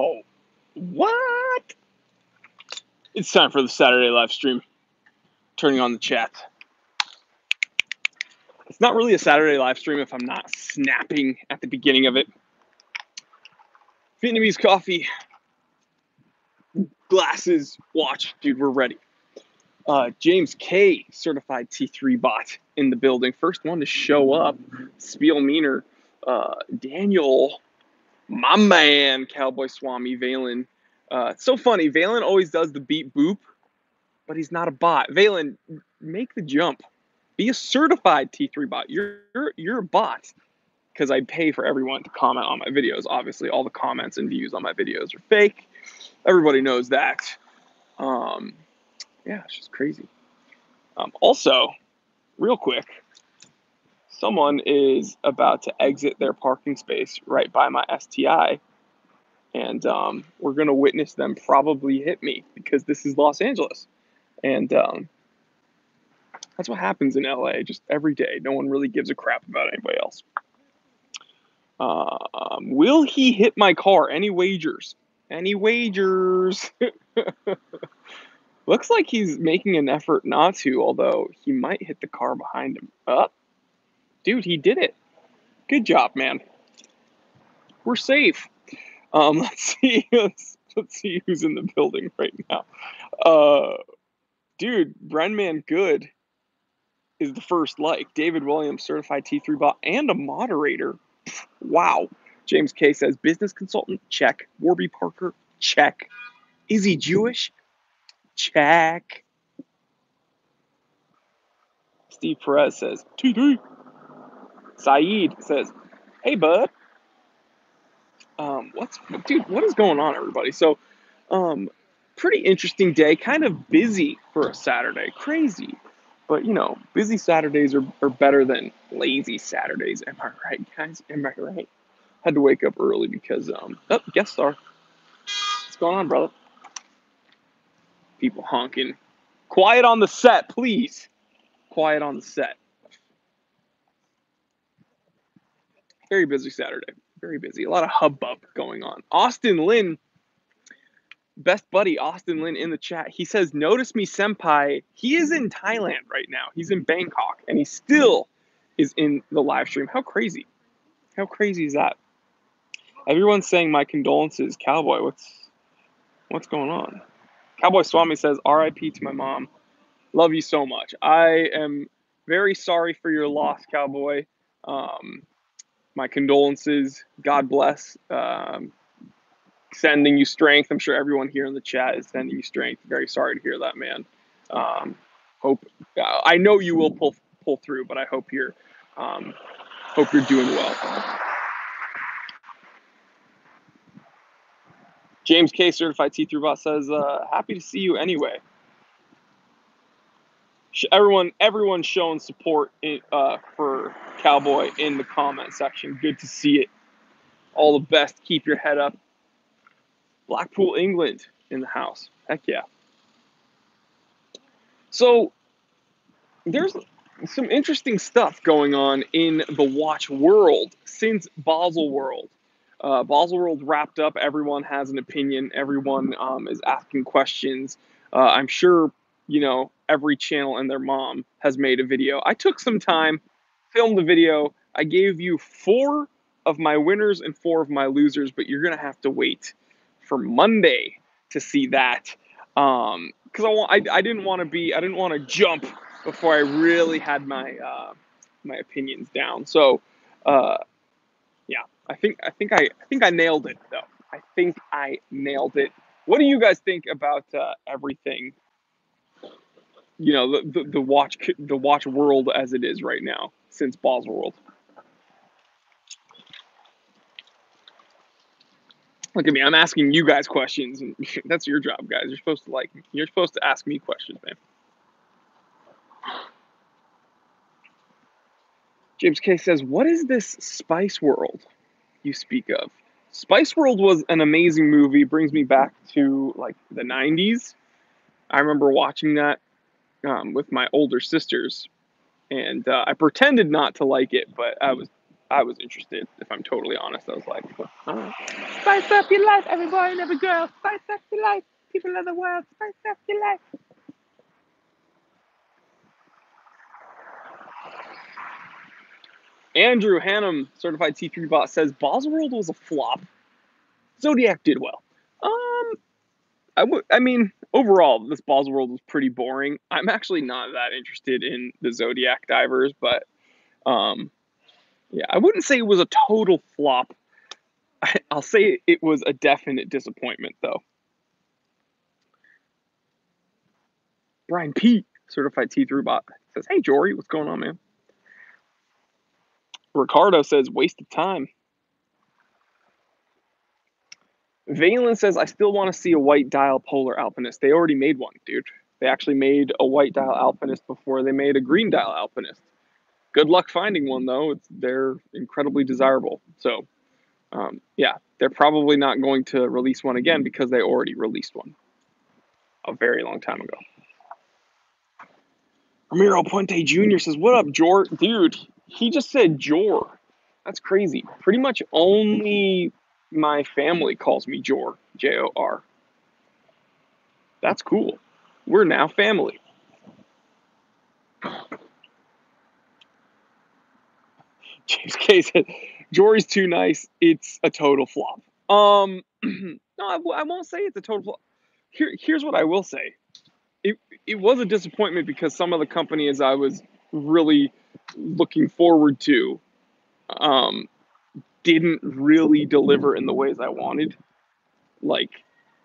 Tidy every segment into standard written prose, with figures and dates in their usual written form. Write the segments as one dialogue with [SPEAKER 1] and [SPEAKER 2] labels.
[SPEAKER 1] Oh, what? It's time for the Saturday live stream. Turning on the chat. It's not really a Saturday live stream if I'm not snapping at the beginning of it. Vietnamese coffee, glasses, watch. Dude, we're ready. James K, certified T3 bot in the building. First one to show up. Spielmeaner, Daniel, my man, Cowboy Swami, Valen. It's so funny. Valen always does the beep boop, but he's not a bot. Valen, make the jump. Be a certified T3 bot. You're a bot, because I pay for everyone to comment on my videos. Obviously, all the comments and views on my videos are fake. Everybody knows that. Yeah, it's just crazy. Also, real quick, someone is about to exit their parking space right by my STI, and we're going to witness them probably hit me, because this is Los Angeles. And that's what happens in LA just every day. No one really gives a crap about anybody else. Will he hit my car? Any wagers? Any wagers? Looks like he's making an effort not to, although he might hit the car behind him. Dude, he did it. Good job, man. We're safe. Let's see. Let's see who's in the building right now. Dude, Brenman Good is the first like. David Williams, certified T3 bot and a moderator. Wow. James K says, business consultant, check. Warby Parker, check. Is he Jewish? Check. Steve Perez says, T3. Saeed says, hey, bud. What is going on, everybody? So, pretty interesting day. Kind of busy for a Saturday. Crazy. But, you know, busy Saturdays are better than lazy Saturdays. Am I right, guys? Am I right? Had to wake up early because, guest star. What's going on, brother? People honking. Quiet on the set, please. Quiet on the set. Very busy Saturday. Very busy. A lot of hubbub going on. Austin Lin, best buddy Austin Lin in the chat. He says, notice me senpai. He is in Thailand right now. He's in Bangkok. And he still is in the live stream. How crazy. How crazy is that? Everyone's saying my condolences. Cowboy, what's going on? Cowboy Swami says, RIP to my mom. Love you so much. I am very sorry for your loss, Cowboy. My condolences. God bless. Sending you strength. I'm sure everyone here in the chat is sending you strength. Very sorry to hear that, man. I know you will pull through, but I hope you're doing well. James K, certified T3 bot, says, happy to see you anyway. Everyone's showing support for Cowboy in the comment section. Good to see it. All the best. Keep your head up. Blackpool, England in the house. Heck yeah. So there's some interesting stuff going on in the watch world since Baselworld. Baselworld wrapped up. Everyone has an opinion. Everyone is asking questions. I'm sure, you know, every channel and their mom has made a video. I took some time, filmed the video. I gave you 4 of my winners and 4 of my losers, but you're going to have to wait for Monday to see that. Because I didn't want to jump before I really had my my opinions down. So, yeah, I think I nailed it though. I think I nailed it. What do you guys think about everything? You know, the watch world as it is right now since Baselworld. Look at me, I'm asking you guys questions, and that's your job, guys. You're supposed to like me. You're supposed to ask me questions, man. James K says, what is this Spice World you speak of? Spice World was an amazing movie. It brings me back to like the 90s. I remember watching that with my older sisters, and I pretended not to like it, but I was I was interested. If I'm totally honest, I was like, all right. Spice up your life, every boy and every girl. Spice up your life, people of the world. Spice up your life. Andrew Hannum, certified T3 bot, says Baselworld was a flop. Zodiac did well. I mean, overall, this Baselworld was pretty boring. I'm actually not that interested in the Zodiac divers, but yeah, I wouldn't say it was a total flop. I'll say it was a definite disappointment, though. Brian P, certified T3 bot, says, "Hey Jory, what's going on, man?" Ricardo says, "Waste of time." Valen says, "I still want to see a white dial polar alpinist." They already made one, dude. They actually made a white dial alpinist before they made a green dial alpinist. Good luck finding one, though. They're incredibly desirable. So, yeah, they're probably not going to release one again because they already released one a very long time ago. Ramiro Puente Jr. says, "What up, Jor?" Dude, he just said Jor. That's crazy. Pretty much only my family calls me Jor, Jor. That's cool. We're now family. James K said, "Jory's too nice. It's a total flop." No, I won't say it's a total flop. Here's what I will say. It was a disappointment because some of the companies I was really looking forward to didn't really deliver in the ways I wanted. Like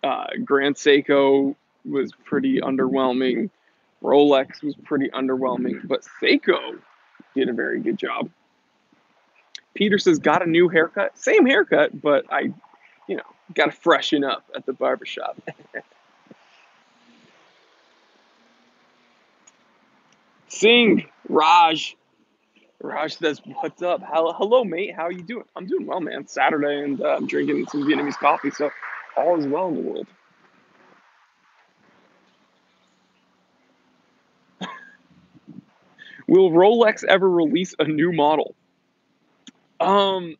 [SPEAKER 1] Grand Seiko was pretty underwhelming. Rolex was pretty underwhelming, but Seiko did a very good job. Peter says, "Got a new haircut." Same haircut, but I, got to freshen up at the barbershop. Sing, Raj. Raj says, "What's up? Hello, mate. How are you doing?" I'm doing well, man. It's Saturday, and I'm drinking some Vietnamese coffee, so all is well in the world. Will Rolex ever release a new model? Um,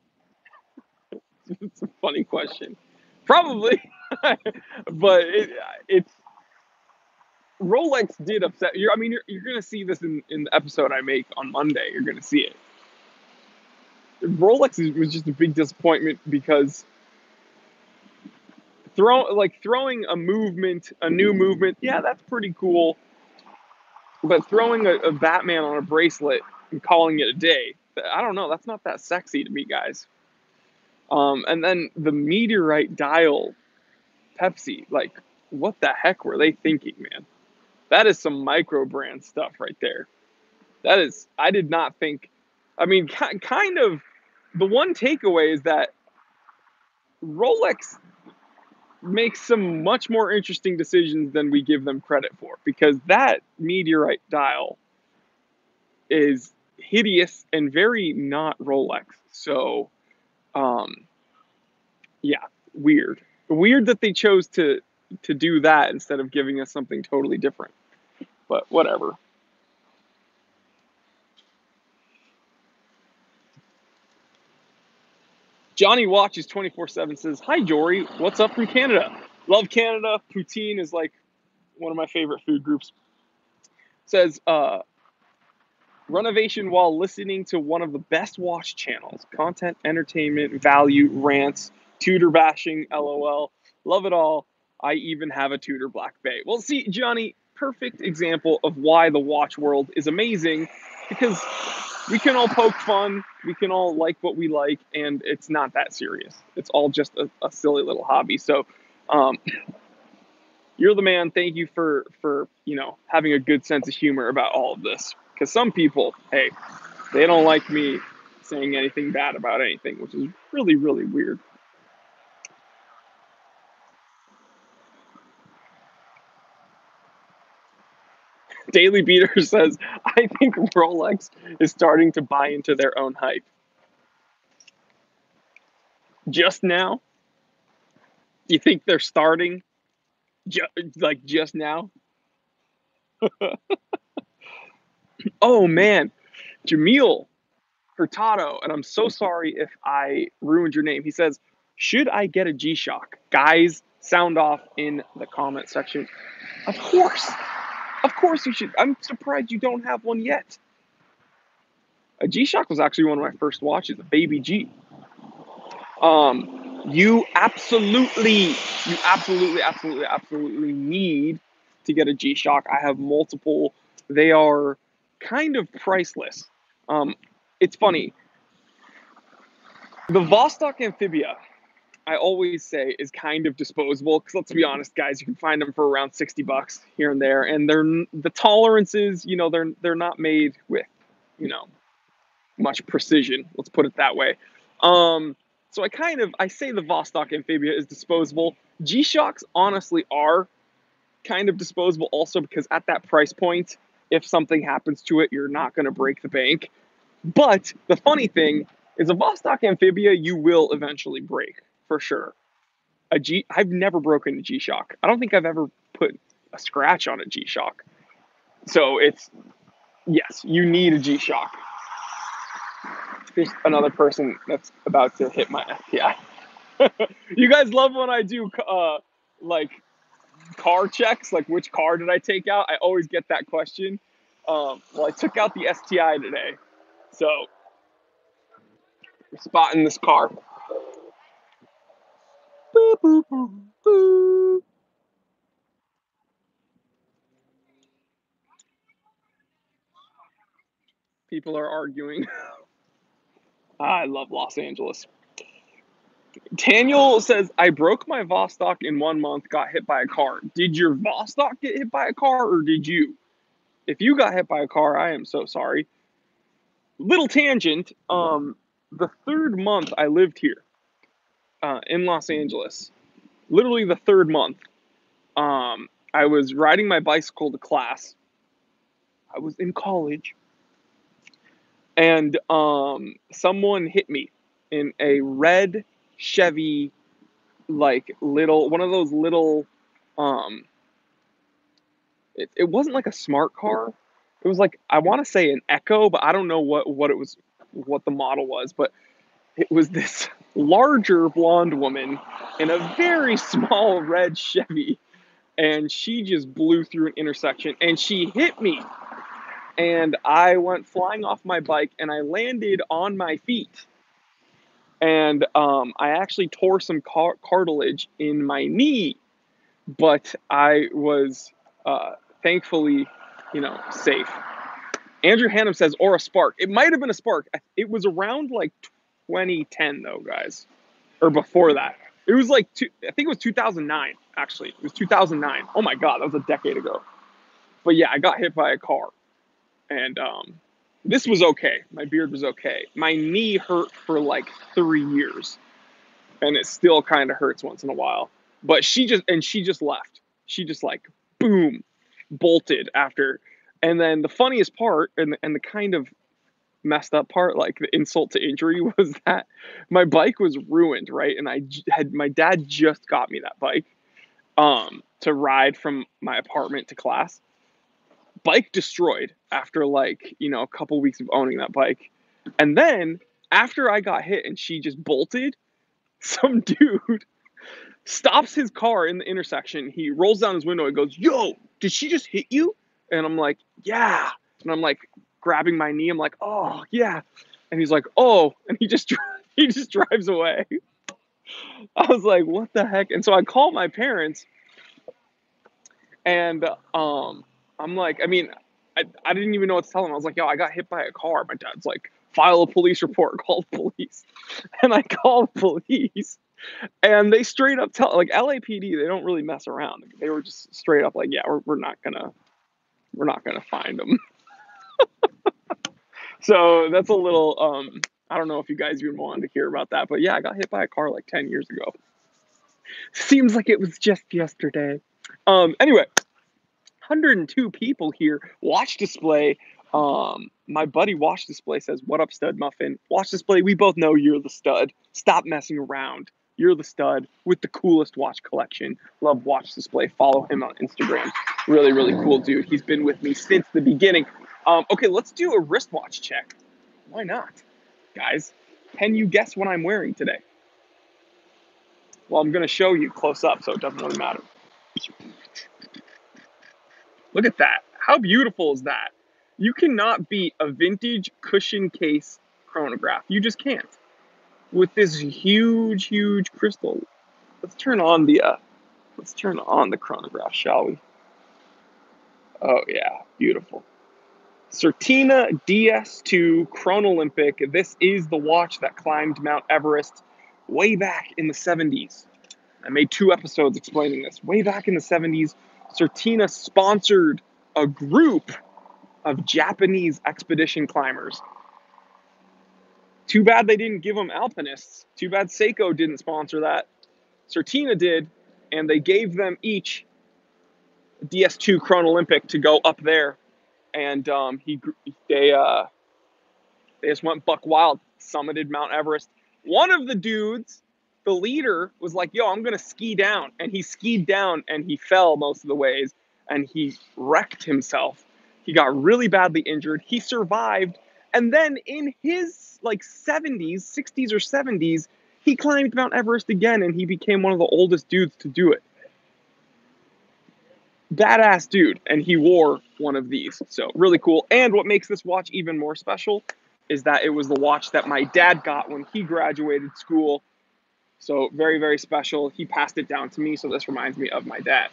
[SPEAKER 1] it's a funny question. Probably, but it's Rolex did upset. You're gonna see this in the episode I make on Monday. You're gonna see it. Rolex was just a big disappointment because throwing a new movement, yeah, that's pretty cool. But throwing a Batman on a bracelet and calling it a day, I don't know. That's not that sexy to me, guys. And then the Meteorite dial Pepsi, like, what the heck were they thinking, man? That is some micro brand stuff right there. I did not think, kind of, the one takeaway is that Rolex makes some much more interesting decisions than we give them credit for, because that Meteorite dial is hideous and very not Rolex. So, yeah, weird. Weird that they chose to do that instead of giving us something totally different. But whatever. Johnny Watches 24/7 says, "Hi Jory, what's up from Canada? Love Canada. Poutine is like one of my favorite food groups." Says, "Renovation while listening to one of the best watch channels. Content, entertainment, value, rants, Tudor bashing, LOL. Love it all. I even have a Tudor Black Bay." Well, see, Johnny, perfect example of why the watch world is amazing, because we can all poke fun, we can all like what we like, and it's not that serious. It's all just a silly little hobby. So, um, you're the man. Thank you for having a good sense of humor about all of this. Because some people, hey, they don't like me saying anything bad about anything, which is really, really weird. Daily Beater says, "I think Rolex is starting to buy into their own hype." Just now? You think they're starting just now? Oh man, Jamil Hurtado, and I'm so sorry if I ruined your name. He says, should I get a G-Shock? Guys, sound off in the comment section. Of course. Of course you should. I'm surprised you don't have one yet. A G-Shock was actually one of my first watches, a Baby G. You absolutely need to get a G-Shock. I have multiple. They are kind of priceless. It's funny. The Vostok Amphibia, I always say, is kind of disposable because let's be honest, guys, you can find them for around $60 here and there, and the tolerances, they're not made with, much precision. Let's put it that way. So I say the Vostok Amphibia is disposable. G-Shocks honestly are kind of disposable also because at that price point, if something happens to it, you're not going to break the bank. But the funny thing is a Vostok Amphibia you will eventually break, for sure. I've never broken a G-Shock. I don't think I've ever put a scratch on a G-Shock. So yes, you need a G-Shock. There's another person that's about to hit my STI. You guys love when I do like car checks, like which car did I take out? I always get that question. Well, I took out the STI today, so we're spotting this car. Boop, boop, boop, boop. People are arguing. I love Los Angeles. Daniel says, I broke my Vostok in 1 month, got hit by a car. Did your Vostok get hit by a car or did you? If you got hit by a car, I am so sorry. Little tangent. The 3rd month I lived here in Los Angeles, literally the 3rd month, I was riding my bicycle to class. I was in college. And someone hit me in a red Chevy, like one of those little, it wasn't like a smart car. It was like, I want to say an Echo, but I don't know what it was, what the model was, but it was this larger blonde woman in a very small red Chevy. And she just blew through an intersection and she hit me. And I went flying off my bike and I landed on my feet. And I actually tore some cartilage in my knee, but I was thankfully, safe. Andrew Hannum says, or a Spark. It might have been a Spark. It was around like 2010 though, guys, or before that. It was like, I think it was 2009, actually. It was 2009. Oh my God, that was a decade ago. But yeah, I got hit by a car. And this was okay. My beard was okay. My knee hurt for like 3 years. And it still kind of hurts once in a while. But she just left. She just like, boom, bolted after. And then the funniest part and the kind of messed up part, like the insult to injury, was that my bike was ruined, right? And my dad just got me that bike to ride from my apartment to class. Bike destroyed after like, a couple weeks of owning that bike. And then after I got hit and she just bolted, some dude stops his car in the intersection. He rolls down his window and goes, "Yo, did she just hit you?" And I'm like, "Yeah." And I'm like grabbing my knee. I'm like, "Oh, yeah." And he's like, "Oh," and he just drives away. I was like, "What the heck?" And so I call my parents and I'm like, I didn't even know what to tell them. I was like, "Yo, I got hit by a car." My dad's like, "File a police report, call the police." And I called police. And they straight up tell, like, LAPD, they don't really mess around. They were just straight up like, "Yeah, we're not gonna find them." So that's a little, I don't know if you guys even wanted to hear about that, but yeah, I got hit by a car like 10 years ago. Seems like it was just yesterday. Anyway, 102 people here. Watch Display. My buddy Watch Display says, "What up, Stud Muffin?" Watch Display, we both know you're the stud. Stop messing around. You're the stud with the coolest watch collection. Love Watch Display. Follow him on Instagram. Really, really cool dude. He's been with me since the beginning. Okay, let's do a wristwatch check. Why not? Guys, can you guess what I'm wearing today? Well, I'm going to show you close up, so it doesn't really matter. Look at that. How beautiful is that? You cannot beat a vintage cushion case chronograph. You just can't. With this huge, huge crystal. Let's turn on the chronograph, shall we? Oh yeah, beautiful. Certina DS2 Chronolympic. This is the watch that climbed Mount Everest way back in the 70s. I made 2 episodes explaining this. Way back in the 70s, Certina sponsored a group of Japanese expedition climbers. Too bad they didn't give them alpinists. Too bad Seiko didn't sponsor that. Certina did, and they gave them each a DS2 Chronolympic to go up there. And they just went buck wild, summited Mount Everest. One of the dudes, the leader, was like, yo, I'm going to ski down. And he skied down and he fell most of the ways and he wrecked himself. He got really badly injured. He survived. And then in his like 70s, 60s or 70s, he climbed Mount Everest again and he became one of the oldest dudes to do it. Badass dude. And he wore one of these. So really cool. And what makes this watch even more special is that it was the watch that my dad got when he graduated school. So very, very special. He passed it down to me, so this reminds me of my dad.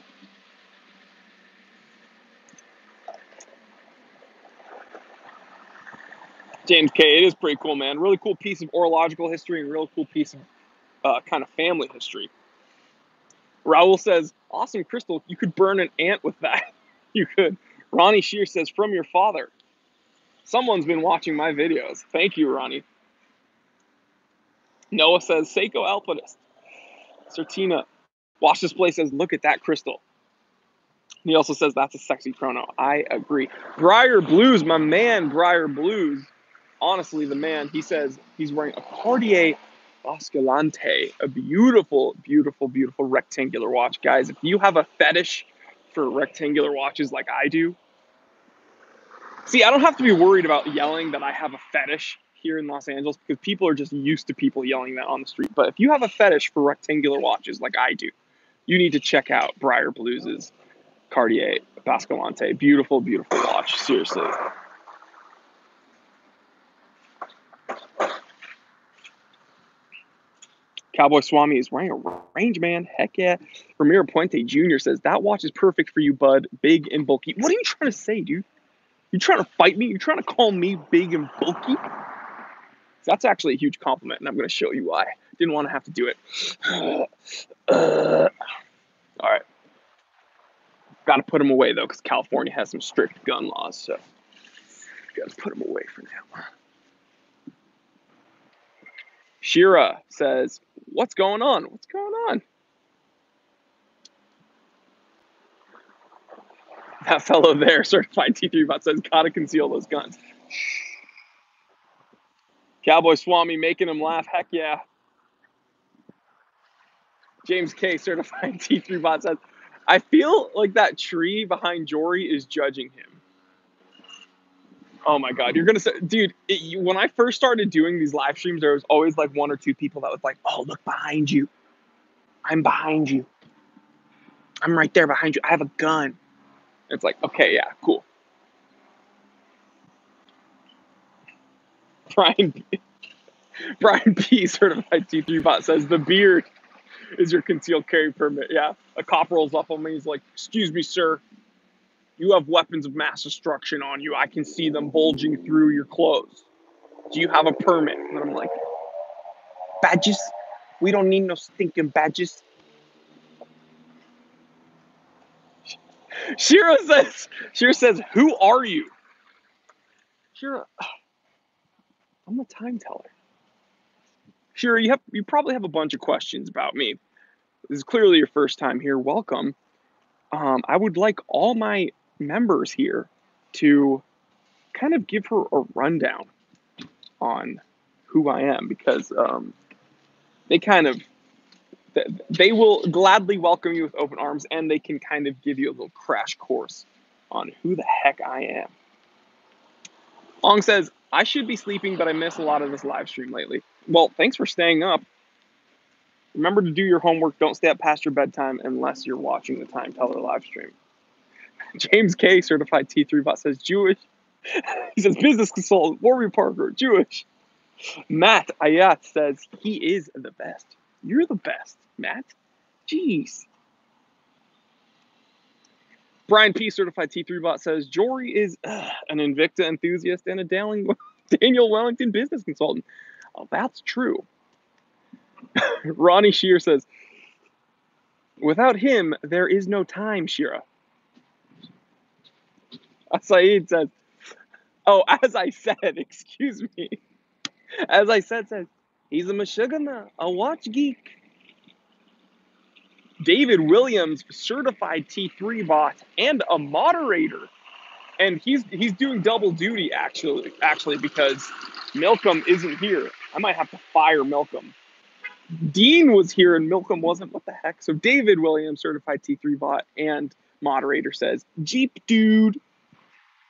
[SPEAKER 1] James K, it is pretty cool, man. Really cool piece of orological history and real cool piece of kind of family history. Raul says, awesome crystal. You could burn an ant with that. You could. Ronnie Shear says, from your father. Someone's been watching my videos. Thank you, Ronnie. Noah says, Seiko Alpinist. Certina. Watch Display says, look at that crystal. He also says, that's a sexy chrono. I agree. Briar Blues, my man, Briar Blues. Honestly, the man, he says he's wearing a Cartier Basculante, a beautiful, beautiful, beautiful rectangular watch. Guys, if you have a fetish for rectangular watches like I do, see, I don't have to be worried about yelling that I have a fetish here in Los Angeles because people are just used to people yelling that on the street. But if you have a fetish for rectangular watches like I do, you need to check out Briar Blues' Cartier Basculante. Beautiful, beautiful watch. Seriously. Cowboy Swami is wearing a range man. Heck yeah. Ramiro Puente Jr. says, that watch is perfect for you, bud. Big and bulky. What are you trying to say, dude? You trying to fight me? You're trying to call me big and bulky? That's actually a huge compliment, and I'm going to show you why. Didn't want to have to do it. All right. Got to put him away, though, because California has some strict gun laws, so got to put him away for now. Shira says, what's going on? What's going on? That fellow there, certified T3 bot, says, gotta conceal those guns. Cowboy Swami making him laugh. Heck yeah. James K, certified T3 bot, says, I feel like that tree behind Jory is judging him. Oh my God, you're gonna say, dude, when I first started doing these live streams, there was always like 1 or 2 people that was like, oh, look behind you. I'm behind you. I'm right there behind you. I have a gun. It's like, okay, yeah, cool. Brian P, certified T3 bot, says, the beard is your concealed carry permit. Yeah, a cop rolls up on me. He's like, excuse me, sir. You have weapons of mass destruction on you. I can see them bulging through your clothes. Do you have a permit? And I'm like, badges? We don't need no stinking badges. Shira says, who are you? Shira, I'm the time teller. Shira, you probably have a bunch of questions about me. This is clearly your first time here. Welcome. I would like all my members here to kind of give her a rundown on who I am, because they will gladly welcome you with open arms, and they can kind of give you a little crash course on who the heck I am. Ong says, I should be sleeping, but I miss a lot of this live stream lately. Well, thanks for staying up. Remember to do your homework. Don't stay up past your bedtime unless you're watching the Time Teller live stream. James K, certified T3 bot, says Jewish. He says business consultant, Warby Parker, Jewish. Matt Ayat says he is the best. You're the best, Matt. Jeez. Brian P, certified T3 bot, says Jory is an Invicta enthusiast and a Daniel Wellington business consultant. Oh, that's true. Ronnie Shear says, without him, there is no time, Shira. Saeed says, oh, as I said, excuse me. As I said, he's a Mashugana, a watch geek. David Williams, certified T3 bot and a moderator. And he's doing double duty actually because Milcom isn't here. I might have to fire Milcom. Dean was here and Milcom wasn't. What the heck? So David Williams, certified T3 bot and moderator, says Jeep dude.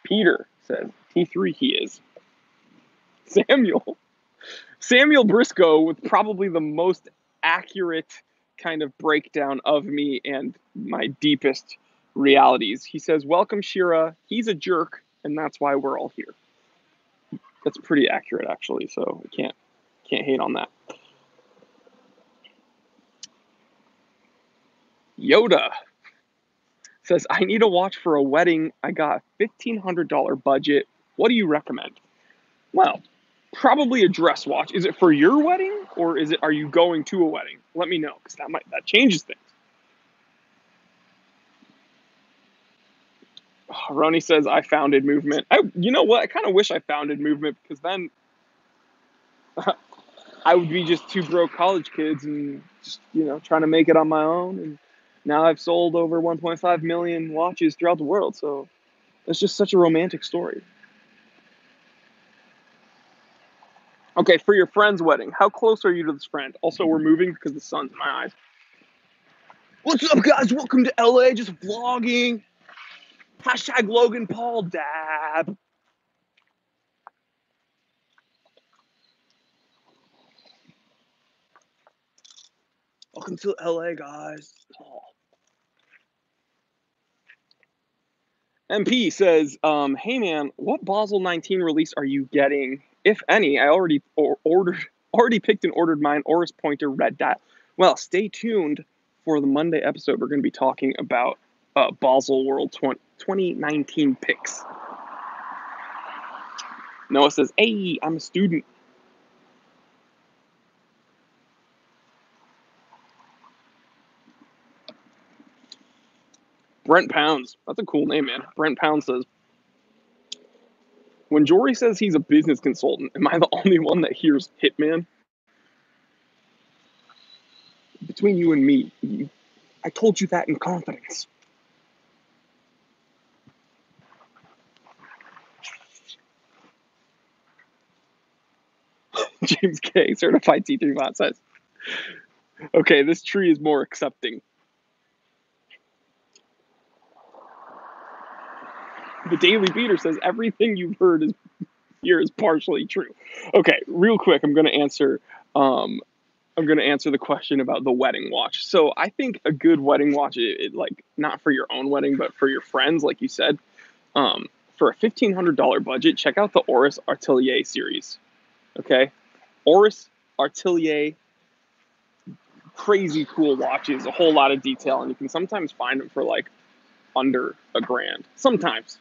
[SPEAKER 1] Peter says T3 he is. Samuel Briscoe with probably the most accurate kind of breakdown of me and my deepest realities. He says, welcome Shira, he's a jerk, and that's why we're all here. That's pretty accurate actually, so I can't hate on that. Yoda says, I need a watch for a wedding. I got a $1,500 budget. What do you recommend? Well, probably a dress watch. Is it for your wedding or are you going to a wedding? Let me know, because that changes things. Oh, Roni says I founded Movement. You know what? I kind of wish I founded Movement, because then I would be just two broke college kids and just, trying to make it on my own. And now I've sold over 1.5 million watches throughout the world. So it's just such a romantic story. Okay, for your friend's wedding, how close are you to this friend? Also, we're moving because the sun's in my eyes. What's up, guys? Welcome to LA. Just vlogging. Hashtag Logan Paul dab. Welcome to LA, guys. Oh. MP says, hey man, what Basel 19 release are you getting, if any? I already picked and ordered mine, Oris Pointer Red Dot. Well, stay tuned for the Monday episode. We're going to be talking about Basel World 2019 picks. Noah says, hey, I'm a student. Brent Pounds. That's a cool name, man. Brent Pounds says, when Jory says he's a business consultant, am I the only one that hears hitman? Between you and me, I told you that in confidence. James K, certified T3 bot, says, okay, this tree is more accepting. The Daily Beater says everything you've heard here is partially true. Okay, real quick, I'm going to answer the question about the wedding watch. So I think a good wedding watch, like not for your own wedding, but for your friends, like you said, for a $1,500 budget, check out the Oris Atelier series. Okay, Oris Atelier, crazy cool watches, a whole lot of detail, and you can sometimes find them for like under $1,000 sometimes.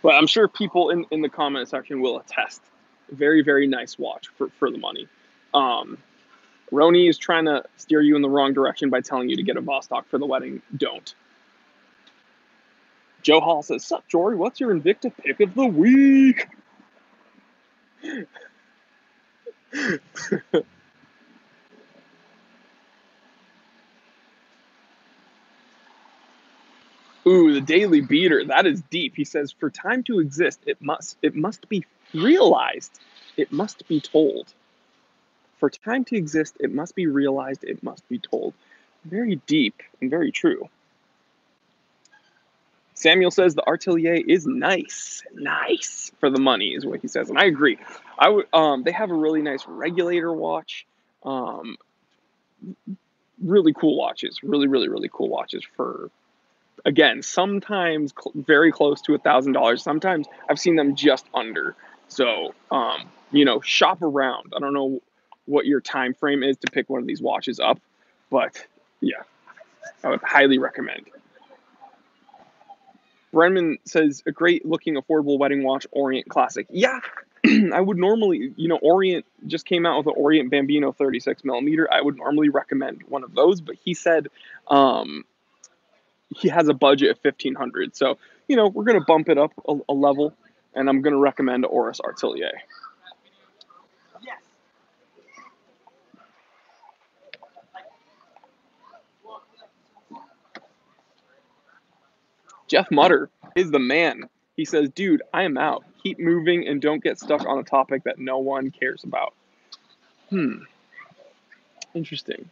[SPEAKER 1] But I'm sure people in the comment section will attest. Very, very nice watch for the money. Roni is trying to steer you in the wrong direction by telling you to get a Vostok for the wedding. Don't. Joe Hall says, sup, Jory? What's your Invicta pick of the week? Ooh, the Daily Beater. That is deep. He says, for time to exist, it must be realized. It must be told. For time to exist, it must be realized. It must be told. Very deep and very true. Samuel says the Artelier is nice for the money, is what he says, and I agree. I would. They have a really nice regulator watch. Um, really cool watches. Really cool watches for, again, sometimes very close to $1,000. Sometimes I've seen them just under. So, shop around. I don't know what your time frame is to pick one of these watches up, but yeah, I would highly recommend. Brenman says a great looking affordable wedding watch, Orient Classic. Yeah, I would normally, Orient just came out with the Orient Bambino 36 millimeter. I would normally recommend one of those, but he said he has a budget of 1,500. So, we're going to bump it up a level, and I'm going to recommend Oris Artelier. Jeff Mutter is the man. He says, dude, I am out. Keep moving and don't get stuck on a topic that no one cares about. Interesting.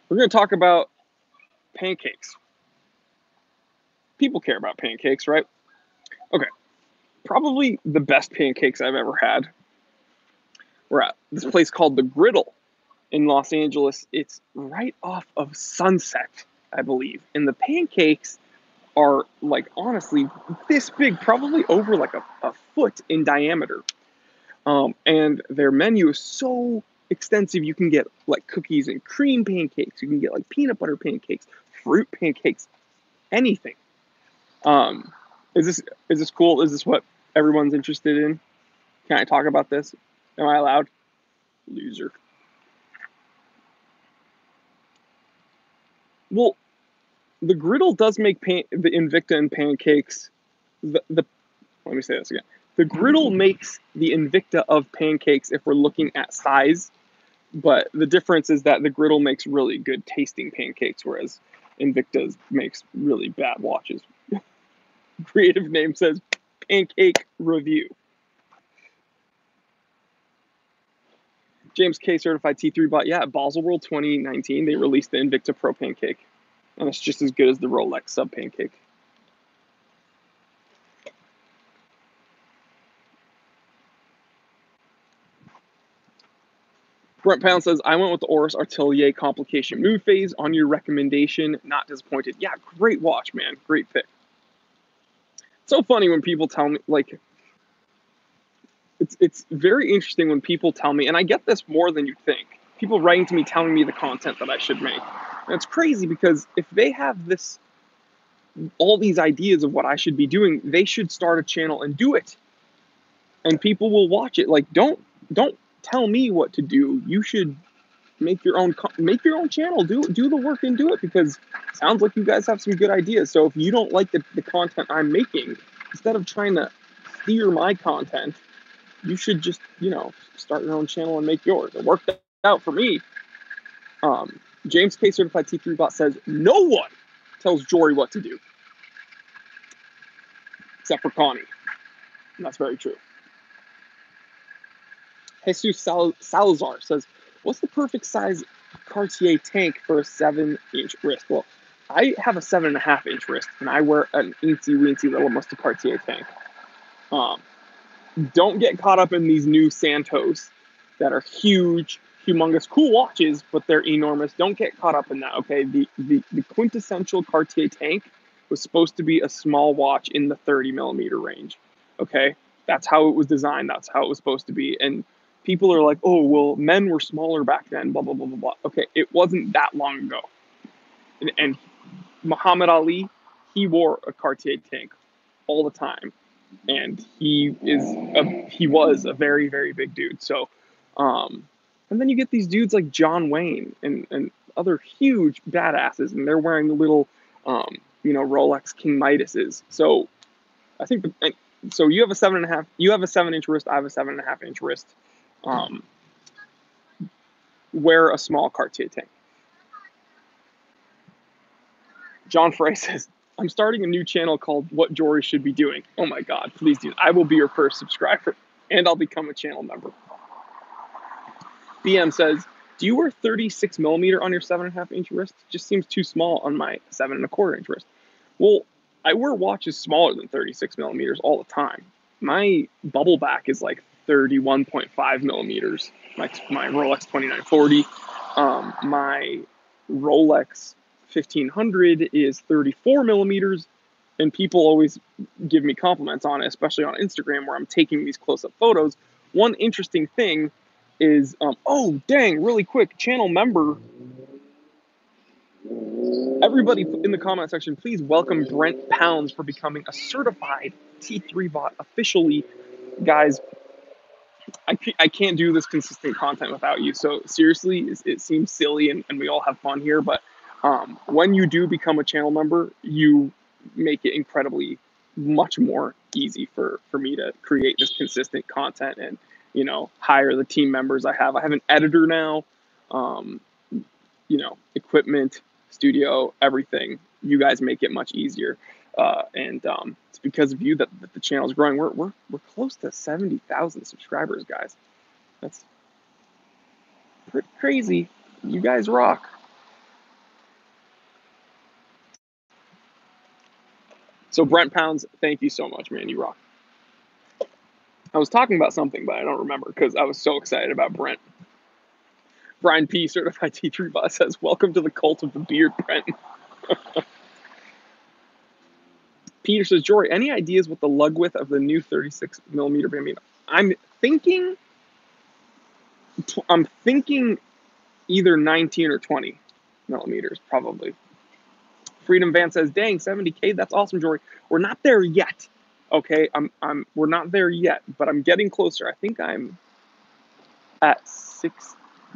[SPEAKER 1] We're going to talk about pancakes. People care about pancakes, right? Okay. Probably the best pancakes I've ever had were at this place called The Griddle in Los Angeles. It's right off of Sunset, I believe. And the pancakes are, like, honestly this big, probably over like a foot in diameter. And their menu is so extensive. You can get like cookies and cream pancakes. You can get like peanut butter pancakes, fruit pancakes, anything. Um, is this cool? Is this what everyone's interested in? Can I talk about this? Am I allowed? Loser. Well, the Griddle does make the Invicta and pancakes. The Let me say this again. The Griddle makes the Invicta of pancakes if we're looking at size, but the difference is that the Griddle makes really good tasting pancakes, whereas Invicta makes really bad watches. Creative name says Pancake Review. James K. Certified T3 bot. Yeah, at Baselworld 2019, they released the Invicta Pro Pancake, and it's just as good as the Rolex Sub Pancake. Brent Pound says, I went with the Oris Artelier Complication Move Phase on your recommendation. Not disappointed. Yeah, great watch, man. Great pick. It's so funny when people tell me, like, it's very interesting when people tell me, and I get this more than you think. People writing to me telling me the content that I should make. And it's crazy because if they have all these ideas of what I should be doing, they should start a channel and do it. And people will watch it. Like, don't tell me what to do. You should make your own channel. Do the work and do it, because it sounds like you guys have some good ideas. So if you don't like the content I'm making, instead of trying to steer my content, you should just, start your own channel and make yours. It worked out for me. James K. Certified T3 Bot says, no one tells Jory what to do. Except for Connie. And that's very true. Jesus Salazar says, what's the perfect size Cartier tank for a 7-inch wrist? Well, I have a 7.5-inch wrist, and I wear an eensy-weensy little Musta Cartier tank. Don't get caught up in these new Santos that are huge, humongous, cool watches, but they're enormous. Don't get caught up in that, okay? The quintessential Cartier tank was supposed to be a small watch in the 30 millimeter range, okay? That's how it was designed. That's how it was supposed to be. And people are like, oh, well, men were smaller back then, blah, blah, blah, blah, blah. Okay, it wasn't that long ago. And Muhammad Ali, he wore a Cartier tank all the time. And he was a very, very big dude. So, and then you get these dudes like John Wayne and other huge badasses, and they're wearing the little, Rolex King Midases. So I think, so you have a 7.5, you have a 7-inch wrist, I have a 7.5-inch wrist. Wear a small Cartier tank. John Frey says, I'm starting a new channel called What Jory Should Be Doing. Oh my God, please do. I will be your first subscriber, and I'll become a channel member. BM says, do you wear 36 millimeter on your 7.5-inch wrist? It just seems too small on my 7.25-inch wrist. Well, I wear watches smaller than 36 millimeters all the time. My bubble back is like 31.5 millimeters. My Rolex 2940. My Rolex 1500 is 34 millimeters. And people always give me compliments on it, especially on Instagram where I'm taking these close up photos. One interesting thing is, oh, dang, really quick, channel member. Everybody in the comment section, please welcome Brent Pounds for becoming a certified T3 bot officially. Guys, I can't do this consistent content without you. So seriously, it seems silly and we all have fun here. But when you do become a channel member, you make it incredibly much more easy for me to create this consistent content and, you know, hire the team members I have. I have an editor now, you know, equipment, studio, everything. You guys make it much easier. And it's because of you that the channel is growing. We're close to 70,000 subscribers, guys. That's pretty crazy. You guys rock. So Brent Pounds, thank you so much, man. You rock. I was talking about something, but I don't remember because I was so excited about Brent. Brian P, certified T3 bot, says, "Welcome to the cult of the beard, Brent." Peter says, "Jory, any ideas what the lug width of the new 36 millimeter Bambino?" I'm thinking either 19 or 20 millimeters, probably. Freedom Van says, "Dang, 70K, that's awesome, Jory. We're not there yet. Okay, we're not there yet, but I'm getting closer. I think I'm at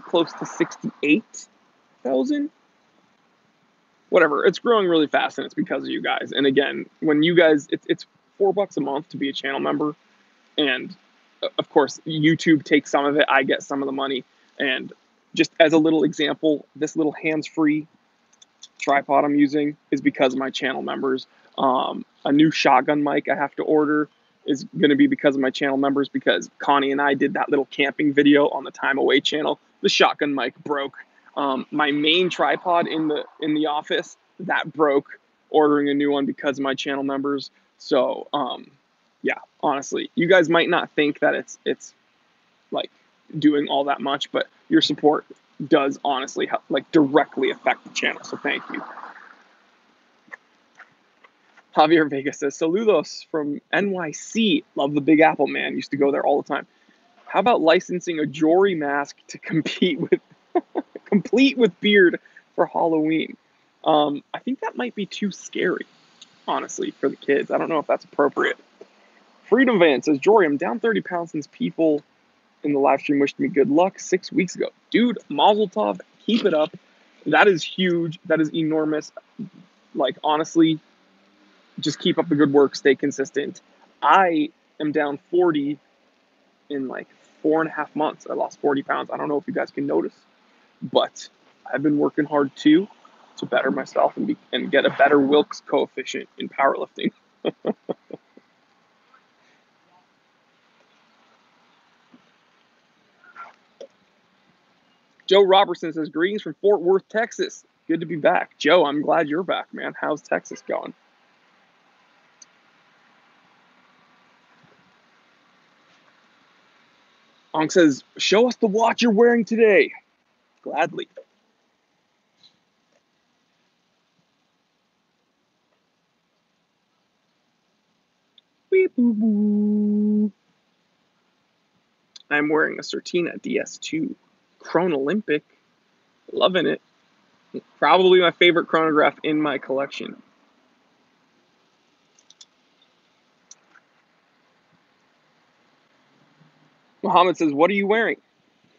[SPEAKER 1] close to 68,000. Whatever. It's growing really fast, and it's because of you guys. And again, when you guys, it's $4 a month to be a channel member, and of course, YouTube takes some of it. I get some of the money. And just as a little example, this little hands-free tripod I'm using is because of my channel members. A new shotgun mic I have to order is going to be because of my channel members, because Connie and I did that little camping video on the Time Away channel. The shotgun mic broke. My main tripod in the office, that broke. Ordering a new one because of my channel members. So yeah, honestly, you guys might not think that it's like doing all that much, but your support does honestly help, like directly affect the channel. So thank you. Javier Vega says, "Saludos from NYC. Love the Big Apple, man. Used to go there all the time. How about licensing a Jory mask to compete with complete with beard for Halloween?" I think that might be too scary, honestly, for the kids. I don't know if that's appropriate. Freedom Van says, "Jory, I'm down 30 pounds since people in the live stream wished me good luck 6 weeks ago." Dude, Mazel Tov, keep it up. That is huge. That is enormous. Like, honestly, just keep up the good work. Stay consistent. I am down 40 in like 4.5 months. I lost 40 pounds. I don't know if you guys can notice, but I've been working hard too to better myself and get a better Wilks coefficient in powerlifting. Joe Robertson says, "Greetings from Fort Worth, Texas. Good to be back." Joe, I'm glad you're back, man. How's Texas going? Ong says, "Show us the watch you're wearing today." Gladly. Beep, boo, boo. I'm wearing a Certina DS2 Chron Olympic. Loving it. Probably my favorite chronograph in my collection. Muhammad says, "What are you wearing?"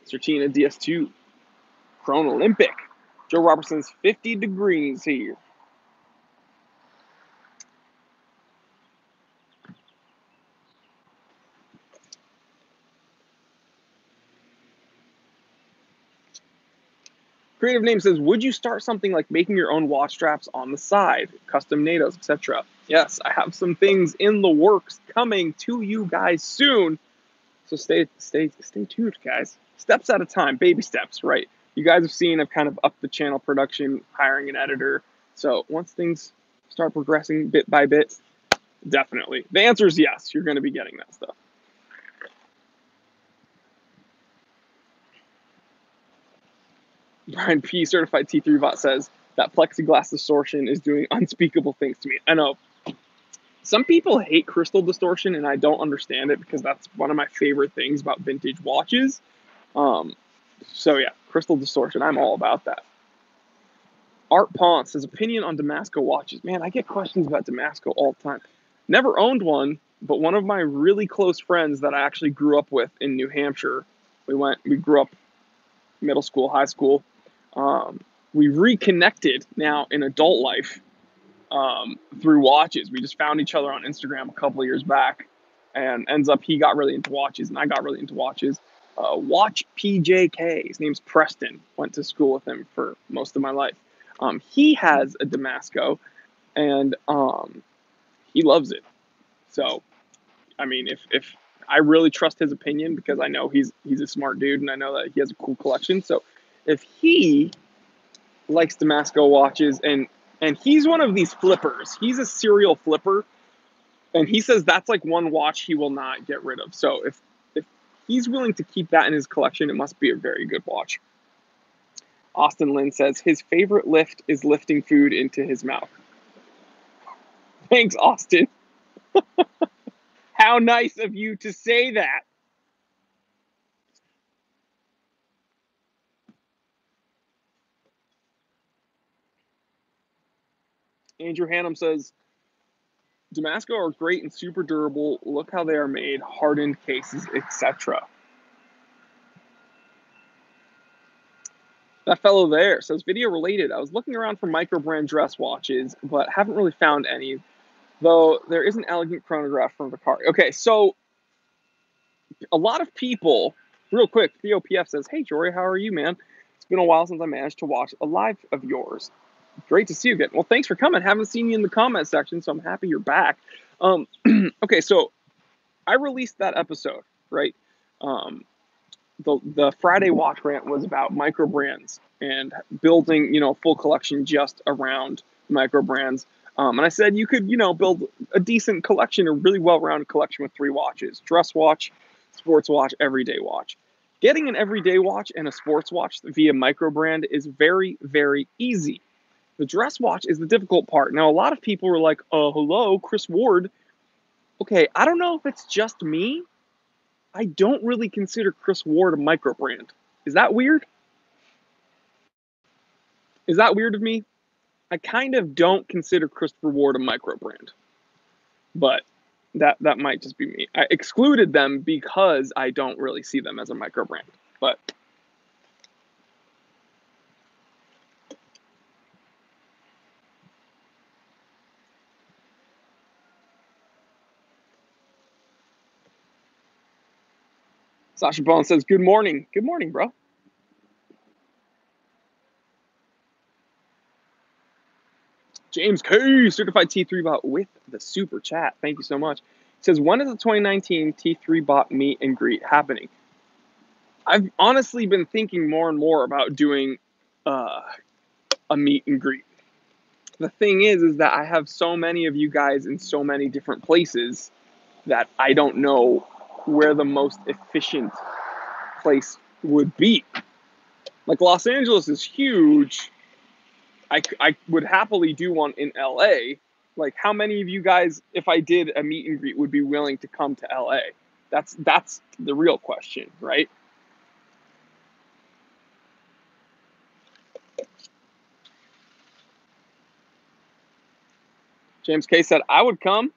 [SPEAKER 1] Certina DS2 Chron Olympic. Joe Robertson's 50 degrees here. Creative Name says, "Would you start something like making your own watch straps on the side, custom NATOs, etc.?" Yes, I have some things in the works coming to you guys soon. So stay tuned, guys. Steps at a time, baby steps, right? You guys have seen I've kind of upped the channel production, hiring an editor. So once things start progressing bit by bit? Definitely. The answer is yes. You're going to be getting that stuff. Brian P, certified T3 bot, says that plexiglass distortion is doing unspeakable things to me. I know some people hate crystal distortion, and I don't understand it because that's one of my favorite things about vintage watches. So yeah, crystal distortion, I'm all about that. Art Ponce, his opinion on Damasco watches. Man, I get questions about Damasco all the time. Never owned one, but one of my really close friends that I actually grew up with in New Hampshire, we grew up middle school, high school. We reconnected now in adult life through watches. We just found each other on Instagram a couple of years back, and ends up he got really into watches, and I got really into watches. Watch PJK. His name's Preston. Went to school with him for most of my life. He has a Damasco, and he loves it. So, I mean, if I really trust his opinion because I know he's a smart dude, and I know that he has a cool collection. So, if he likes Damasco watches, and he's one of these flippers, he's a serial flipper, and he says that's like one watch he will not get rid of. So, if he's willing to keep that in his collection, it must be a very good watch. Austin Lynn says his favorite lift is lifting food into his mouth. Thanks, Austin. How nice of you to say that. Andrew Hannum says Damasco are great and super durable. Look how they are made, hardened cases, etc. That fellow there says video related. I was looking around for micro brand dress watches, but haven't really found any. Though there is an elegant chronograph from Vicari. Okay, so a lot of people, real quick, POPF says, hey, Jory, how are you, man? It's been a while since I managed to watch a live of yours. Great to see you again. Well, thanks for coming. Haven't seen you in the comment section, so I'm happy you're back. Okay, so I released that episode, right? The Friday Watch Rant was about micro brands and building, full collection just around micro brands. And I said you could, build a decent collection, a really well-rounded collection with 3 watches: dress watch, sports watch, everyday watch. Getting an everyday watch and a sports watch via micro brand is very, very easy. The dress watch is the difficult part. Now, a lot of people were like, oh, hello, Chris Ward. Okay, I don't know if it's just me. I don't really consider Chris Ward a micro brand. Is that weird? Is that weird of me? I kind of don't consider Christopher Ward a micro brand. But that might just be me. I excluded them because I don't really see them as a micro brand. But Sasha Bowen says, good morning. Good morning, bro. James K, certified T3 bot with the super chat. Thank you so much. It says, when is the 2019 T3 bot meet and greet happening? I've honestly been thinking more and more about doing a meet and greet. The thing is that I have so many of you guys in so many different places that I don't know where the most efficient place would be. Like Los Angeles is huge. I would happily do one in LA. Like, how many of you guys, if I did a meet and greet, would be willing to come to LA? That's the real question, right? James K said, I would come.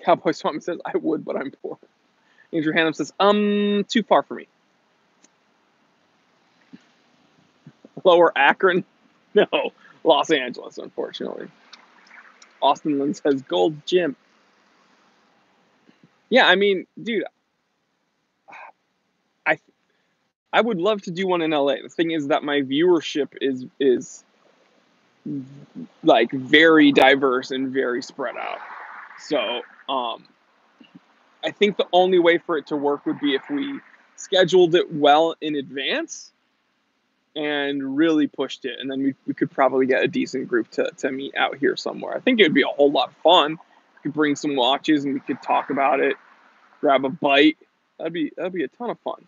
[SPEAKER 1] Cowboy Swami says, I would, but I'm poor. Andrew Hannum says, too far for me. Lower Akron? No, Los Angeles, unfortunately. Austin Lynn says, Gold Gym. Yeah, I mean, dude, I would love to do one in LA. The thing is that my viewership is like very diverse and very spread out. So, I think the only way for it to work would be if we scheduled it well in advance. and really pushed it. And then we could probably get a decent group to meet out here somewhere. I think it would be a whole lot of fun. We could bring some watches and we could talk about it, grab a bite. That'd be a ton of fun.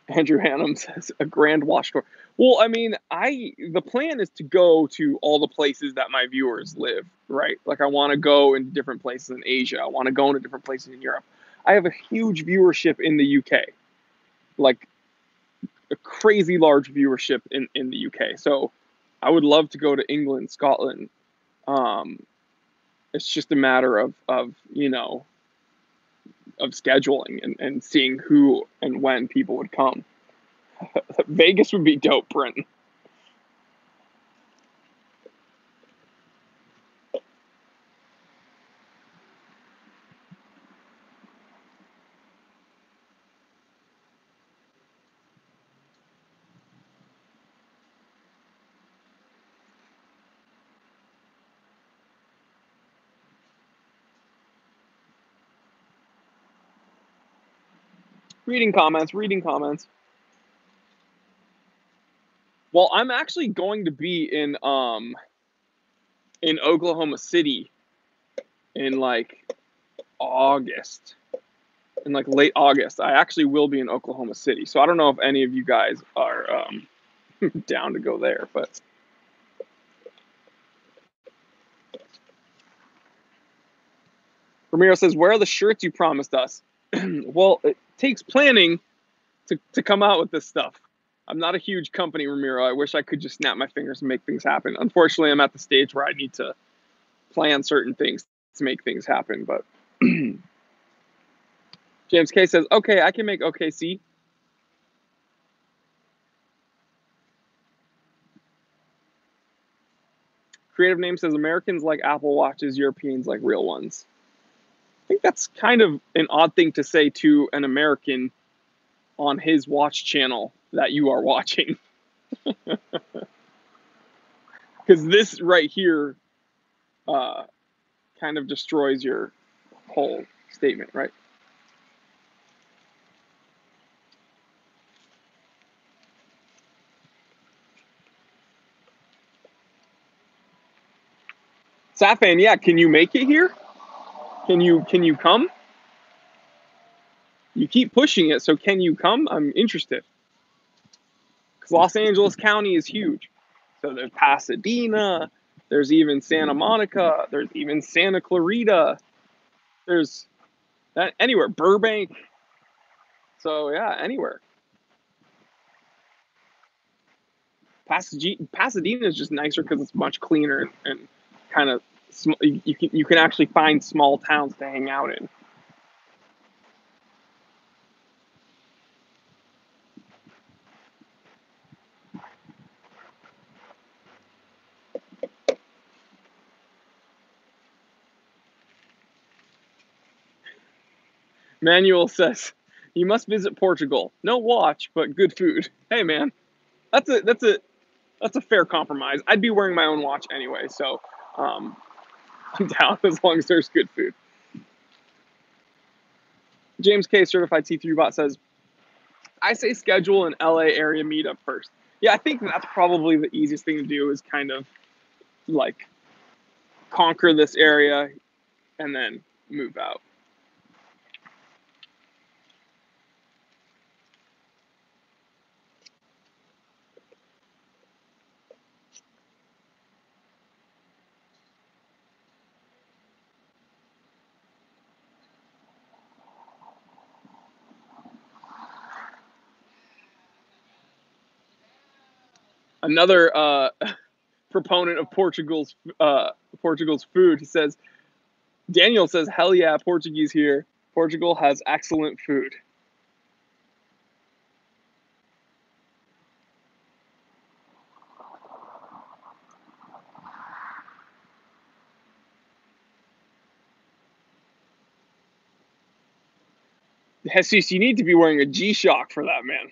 [SPEAKER 1] Andrew Hannum says a grand watch tour. Well, I mean, the plan is to go to all the places that my viewers live, right? Like I want to go in different places in Asia. I want to go into different places in Europe. I have a huge viewership in the UK, like a crazy large viewership in the UK. So I would love to go to England, Scotland. It's just a matter of of scheduling and seeing who and when people would come. Vegas would be dope, Brenton. Reading comments, reading comments. Well, I'm actually going to be in Oklahoma City in like August. In like late August. I actually will be in Oklahoma City. So I don't know if any of you guys are down to go there, but Ramiro says, "Where are the shirts you promised us?" Well, it takes planning to come out with this stuff. I'm not a huge company, Ramiro. I wish I could just snap my fingers and make things happen. Unfortunately, I'm at the stage where I need to plan certain things to make things happen. But James K says, "Okay, I can make OKC." Creative Name says, "Americans like Apple Watches, Europeans like real ones." I think that's kind of an odd thing to say to an American on his watch channel that you are watching. Because this right here kind of destroys your whole statement, right? Safan, yeah, can you make it here? Can you come? You keep pushing it, so can you come? I'm interested. Because Los Angeles County is huge. So there's Pasadena, there's even Santa Monica, there's even Santa Clarita, there's anywhere, Burbank. So yeah, anywhere. Pasadena is just nicer because it's much cleaner and kind of you can actually find small towns to hang out in. Manuel says you must visit Portugal. No watch, but good food. Hey man, that's a fair compromise. I'd be wearing my own watch anyway, so I'm down as long as there's good food. James K, certified C3 bot, says, "I say schedule an LA area meetup first." Yeah, I think that's probably the easiest thing to do is kind of like conquer this area and then move out. Another proponent of Portugal's food, he says, Daniel says, "Hell yeah, Portuguese here. Portugal has excellent food." Jesus, you need to be wearing a G-Shock for that, man.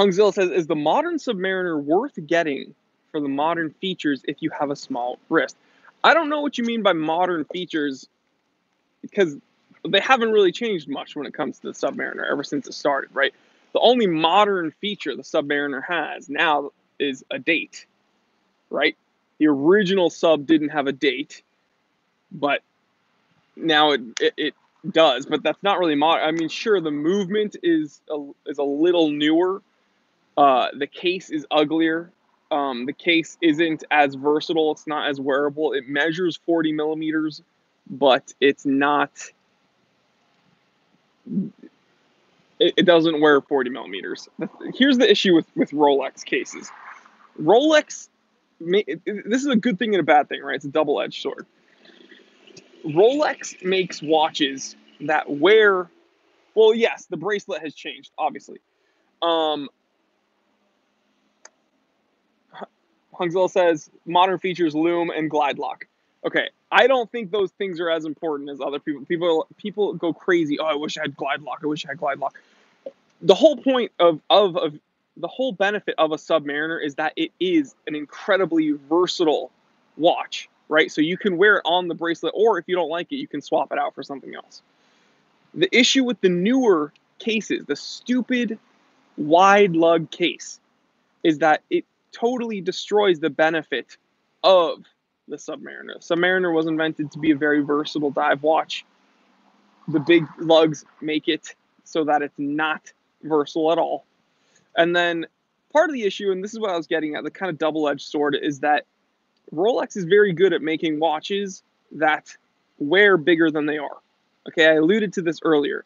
[SPEAKER 1] Hungzilla says, is the modern Submariner worth getting for the modern features if you have a small wrist? I don't know what you mean by modern features, because they haven't really changed much when it comes to the Submariner ever since it started, right? The only modern feature the Submariner has now is a date, right? The original sub didn't have a date, but now it does. But that's not really modern. I mean, sure, the movement is a little newer. The case is uglier. The case isn't as versatile. It's not as wearable. It measures 40 millimeters, but it's not. It doesn't wear 40 millimeters. Here's the issue with Rolex cases. Rolex, this is a good thing and a bad thing, right? It's a double-edged sword. Rolex makes watches that wear, well, yes, the bracelet has changed, obviously. Hungzilla says, modern features lume and glide lock. Okay, I don't think those things are as important as other people. People go crazy. Oh, I wish I had glide lock. I wish I had glide lock. The whole point of the whole benefit of a Submariner is that it is an incredibly versatile watch, right? So you can wear it on the bracelet, or if you don't like it, you can swap it out for something else. The issue with the newer cases, the stupid wide lug case, is that it totally destroys the benefit of the Submariner. Submariner was invented to be a very versatile dive watch. The big lugs make it so that it's not versatile at all. And then part of the issue, and this is what I was getting at, the kind of double-edged sword, is that Rolex is very good at making watches that wear bigger than they are. Okay, I alluded to this earlier.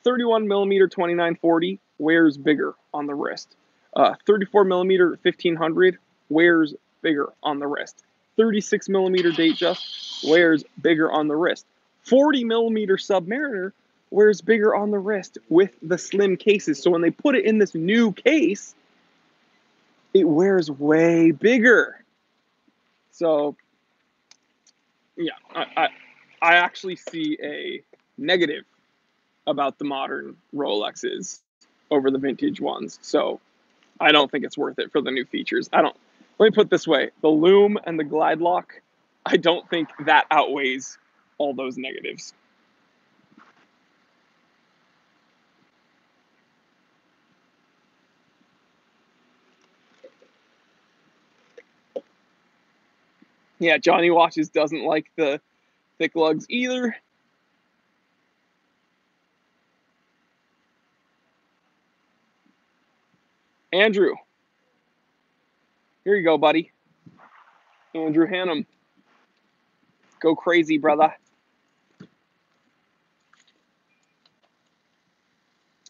[SPEAKER 1] 31 millimeter 2940 wears bigger on the wrist. 34 millimeter 1500 wears bigger on the wrist. 36 millimeter Datejust wears bigger on the wrist. 40 millimeter Submariner wears bigger on the wrist with the slim cases. So when they put it in this new case, it wears way bigger. So yeah, I actually see a negative about the modern Rolexes over the vintage ones. So I don't think it's worth it for the new features. Let me put it this way. The lume and the glide lock, I don't think that outweighs all those negatives. Yeah, Johnny Watches doesn't like the thick lugs either. Andrew, here you go, buddy. Andrew Hannum. Go crazy, brother.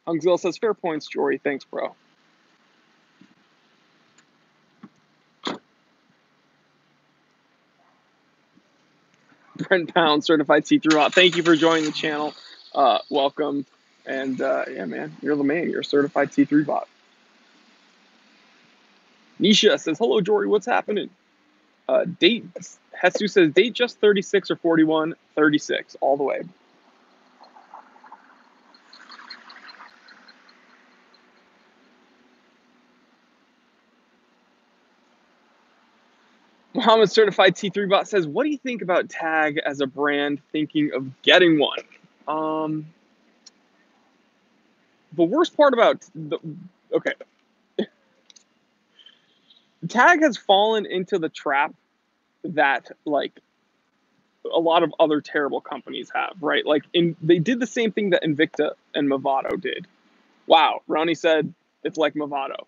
[SPEAKER 1] Hungzilla says, fair points, Jory. Thanks, bro. Brent Pound, certified C3 bot. Thank you for joining the channel. Welcome. And yeah, man, you're the man. You're a certified C3 bot. Nisha says, hello, Jory. What's happening? Jesus says, Datejust 36 or 41? 36, all the way. Muhammad Certified T3 Bot says, what do you think about Tag as a brand thinking of getting one? The worst part about okay. Tag has fallen into the trap that like a lot of other terrible companies have, right? Like they did the same thing that Invicta and Movado did. Wow, Ronnie said it's like Movado.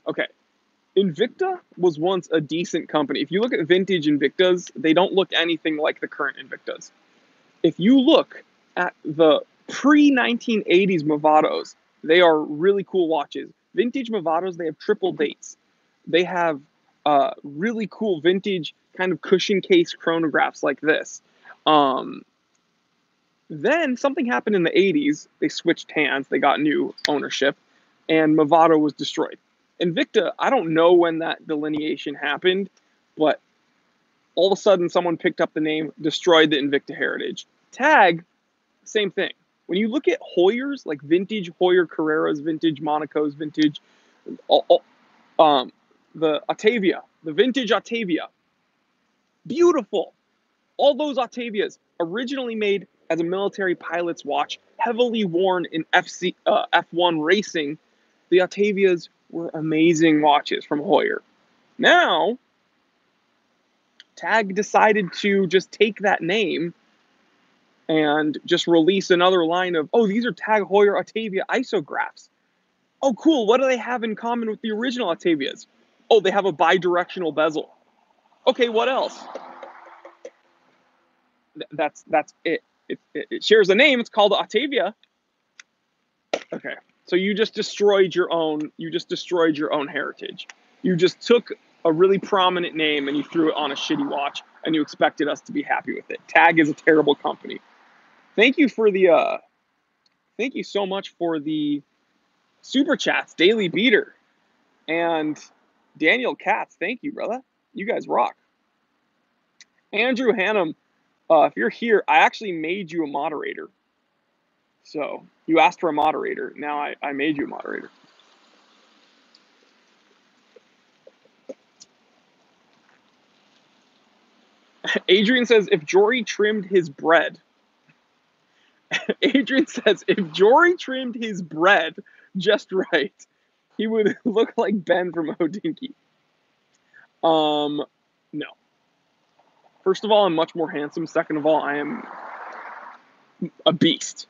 [SPEAKER 1] Okay. Invicta was once a decent company. If you look at vintage Invictas, they don't look anything like the current Invictas. If you look at the pre-1980s Movados, they are really cool watches. Vintage Movados, they have triple dates. They have really cool vintage kind of cushion case chronographs like this. Then something happened in the 80s. They switched hands. They got new ownership, and Movado was destroyed. Invicta, I don't know when that delineation happened, but all of a sudden someone picked up the name, destroyed the Invicta heritage. Tag, same thing. When you look at Heuers, like vintage Heuer Carreras, vintage Monaco's, vintage Oh, the Autavia, the vintage Autavia, beautiful. All those Autavias originally made as a military pilot's watch, heavily worn in F1 racing. The Autavias were amazing watches from Heuer. Now, TAG decided to just take that name and just release another line of, oh, these are TAG Heuer Autavia isographs. Oh, cool. What do they have in common with the original Autavias? Oh, they have a bidirectional bezel. Okay, what else? That's it. It shares a name. It's called Autavia. Okay, so you just destroyed your own. You just destroyed your own heritage. You just took a really prominent name and you threw it on a shitty watch, and you expected us to be happy with it. TAG is a terrible company. Thank you for the. Thank you so much for the super chats, Daily Beater, and Daniel Katz. Thank you, brother. You guys rock. Andrew Hannum, if you're here, I actually made you a moderator. So you asked for a moderator. Now I made you a moderator. Adrian says, if Jory trimmed his bread. Adrian says, if Jory trimmed his bread just right, he would look like Ben from Hodinkee. No. First of all, I'm much more handsome. Second of all, I am a beast.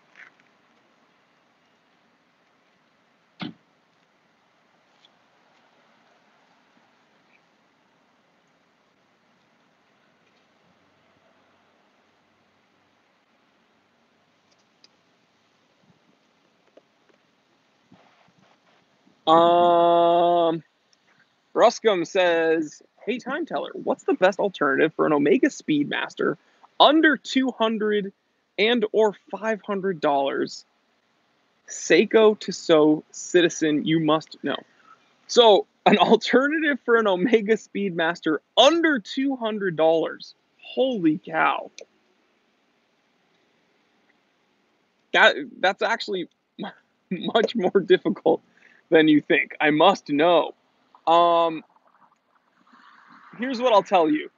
[SPEAKER 1] Ruscum says, hey, Time Teller, what's the best alternative for an Omega Speedmaster under $200 and or $500? Seiko Tissot Citizen, you must know. So, an alternative for an Omega Speedmaster under $200. Holy cow. That's actually much more difficult than you think. I must know. Here's what I'll tell you.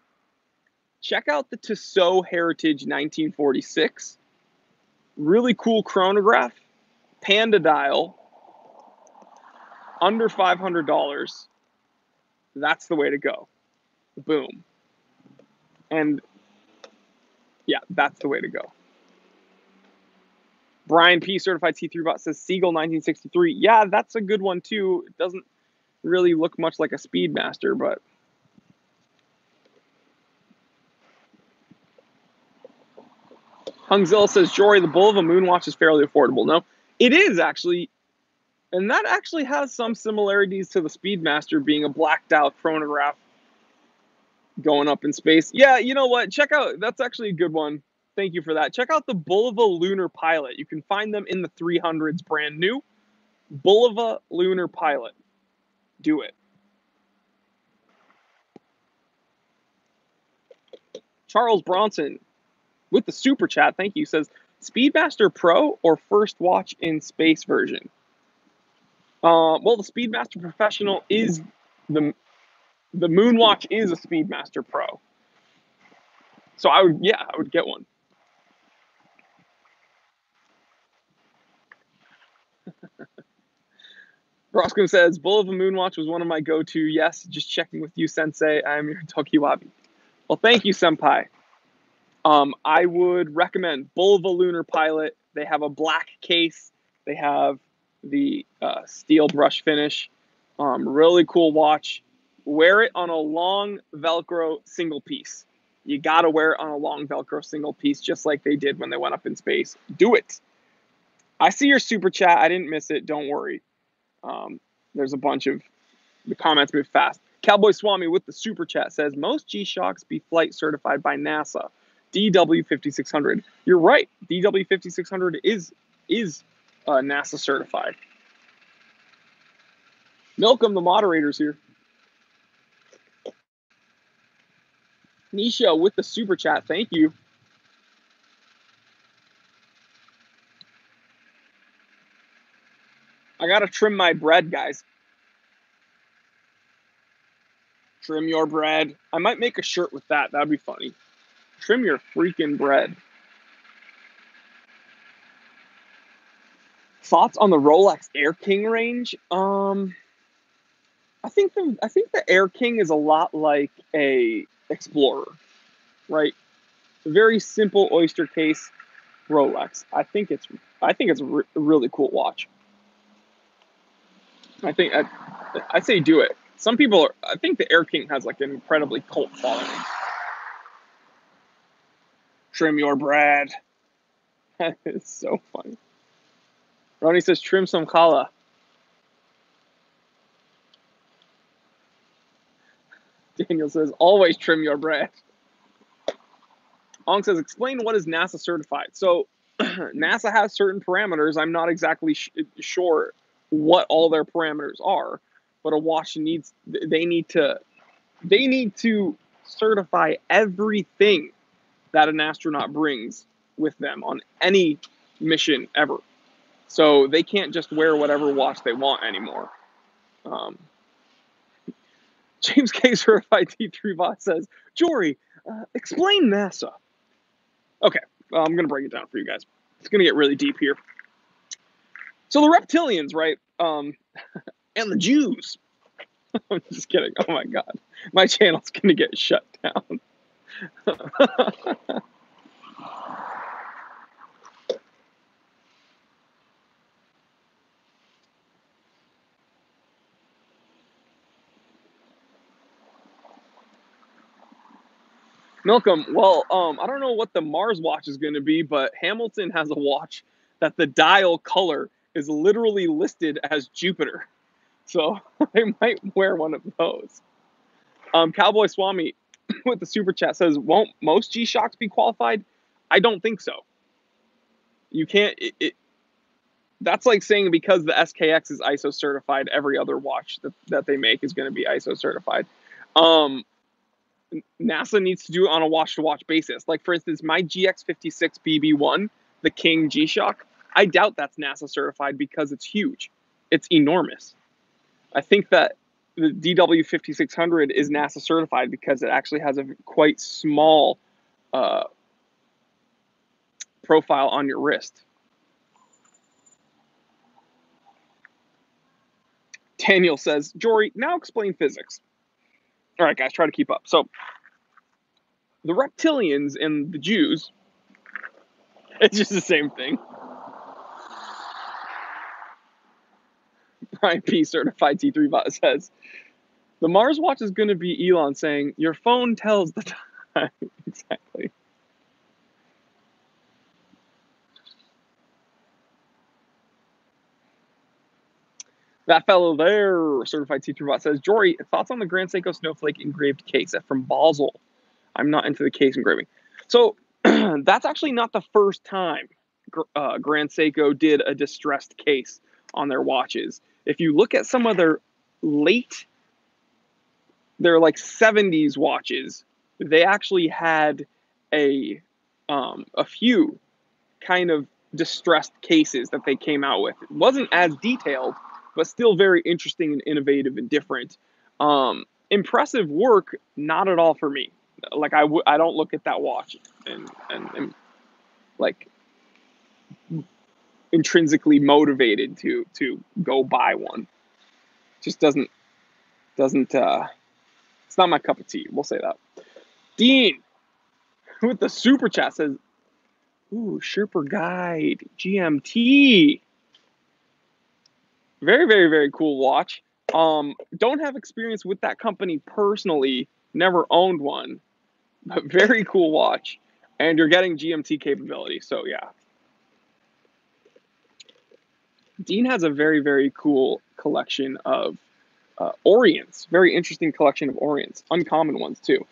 [SPEAKER 1] Check out the Tissot Heritage 1946. Really cool chronograph. Panda dial. Under $500. That's the way to go. Boom. And yeah, that's the way to go. Brian P. Certified T3 Bot says Seagull 1963. Yeah, that's a good one too. It doesn't really look much like a Speedmaster, but Hungzilla says Jory, the Bulova Moonwatch is fairly affordable. No, it is actually, and that actually has some similarities to the Speedmaster being a blacked out chronograph going up in space. Yeah, you know what? Check out, that's actually a good one. Thank you for that. Check out the Bulova Lunar Pilot. You can find them in the 300s brand new. Bulova Lunar Pilot. Do it. Charles Bronson with the super chat, thank you, says Speedmaster Pro or first watch in space version? Well, the Speedmaster Professional is the Moonwatch is a Speedmaster Pro. So I would get one. Roscoe says, Bull of a Moonwatch was one of my go-to. Yes, just checking with you, Sensei. I am your Tokiwabi. Well, thank you, Senpai. I would recommend Bull of a Lunar Pilot. They have a black case. They have the steel brush finish. Really cool watch. Wear it on a long Velcro single piece. You got to wear it on a long Velcro single piece, just like they did when they went up in space. Do it. I see your super chat. I didn't miss it. Don't worry. There's a bunch of the comments move fast. Cowboy Swami with the super chat says, most G-Shocks be flight certified by NASA. DW5600. You're right. DW5600 is NASA certified. Milcom, the moderator's here. Nisha with the super chat. Thank you. I gotta trim my bread, guys. Trim your bread. I might make a shirt with that. That'd be funny. Trim your freaking bread. Thoughts on the Rolex Air King range? I think the Air King is a lot like a Explorer, right? Very simple oyster case Rolex. I think it's a really cool watch. I say do it. Some people are, I think the Air King has like an incredibly cult following. Trim your bread. That is so funny. Ronnie says trim some challah. Daniel says always trim your bread. Ong says explain what is NASA certified. So NASA has certain parameters. I'm not exactly sure what all their parameters are, but a watch needs they need to certify everything that an astronaut brings with them on any mission ever. So they can't just wear whatever watch they want anymore. James K. Certified T3 Bot says, Jory, explain NASA. Okay, I'm going to break it down for you guys. It's going to get really deep here. So the reptilians, right? And the Jews. I'm just kidding. Oh my God. My channel's going to get shut down. Milcom, well, I don't know what the Mars watch is going to be, but Hamilton has a watch that the dial color is literally listed as Jupiter. So I might wear one of those. Cowboy Swami with the super chat says, won't most G-Shocks be qualified? I don't think so. You can't, that's like saying because the SKX is ISO certified, every other watch that they make is going to be ISO certified. NASA needs to do it on a watch-to-watch basis. Like, for instance, my GX56 BB1, the King G-Shock, I doubt that's NASA certified because it's huge. It's enormous. I think that the DW5600 is NASA certified because it actually has a quite small profile on your wrist. Daniel says, Jory, now explain physics. All right, guys, try to keep up. So the reptilians and the Jews, it's just the same thing. Brian P. Certified T3 Bot says, the Mars watch is going to be Elon saying, your phone tells the time. Exactly. That fellow there, Certified T3 Bot says, Jory, thoughts on the Grand Seiko Snowflake engraved case from Basel? I'm not into the case engraving. So that's actually not the first time Grand Seiko did a distressed case on their watches. If you look at some of their like 70s watches, they actually had a few kind of distressed cases that they came out with. It wasn't as detailed, but still very interesting and innovative and different. Impressive work, not at all for me. Like I don't look at that watch and like intrinsically motivated to go buy one. Just doesn't it's not my cup of tea. We'll say that. Dean with the super chat says, ooh, Sherper Guide GMT. Very, very, very cool watch. Don't have experience with that company personally. Never owned one, but very cool watch. And you're getting GMT capability, so yeah. Dean has a very, very cool collection of Orients. Very interesting collection of Orients. Uncommon ones, too.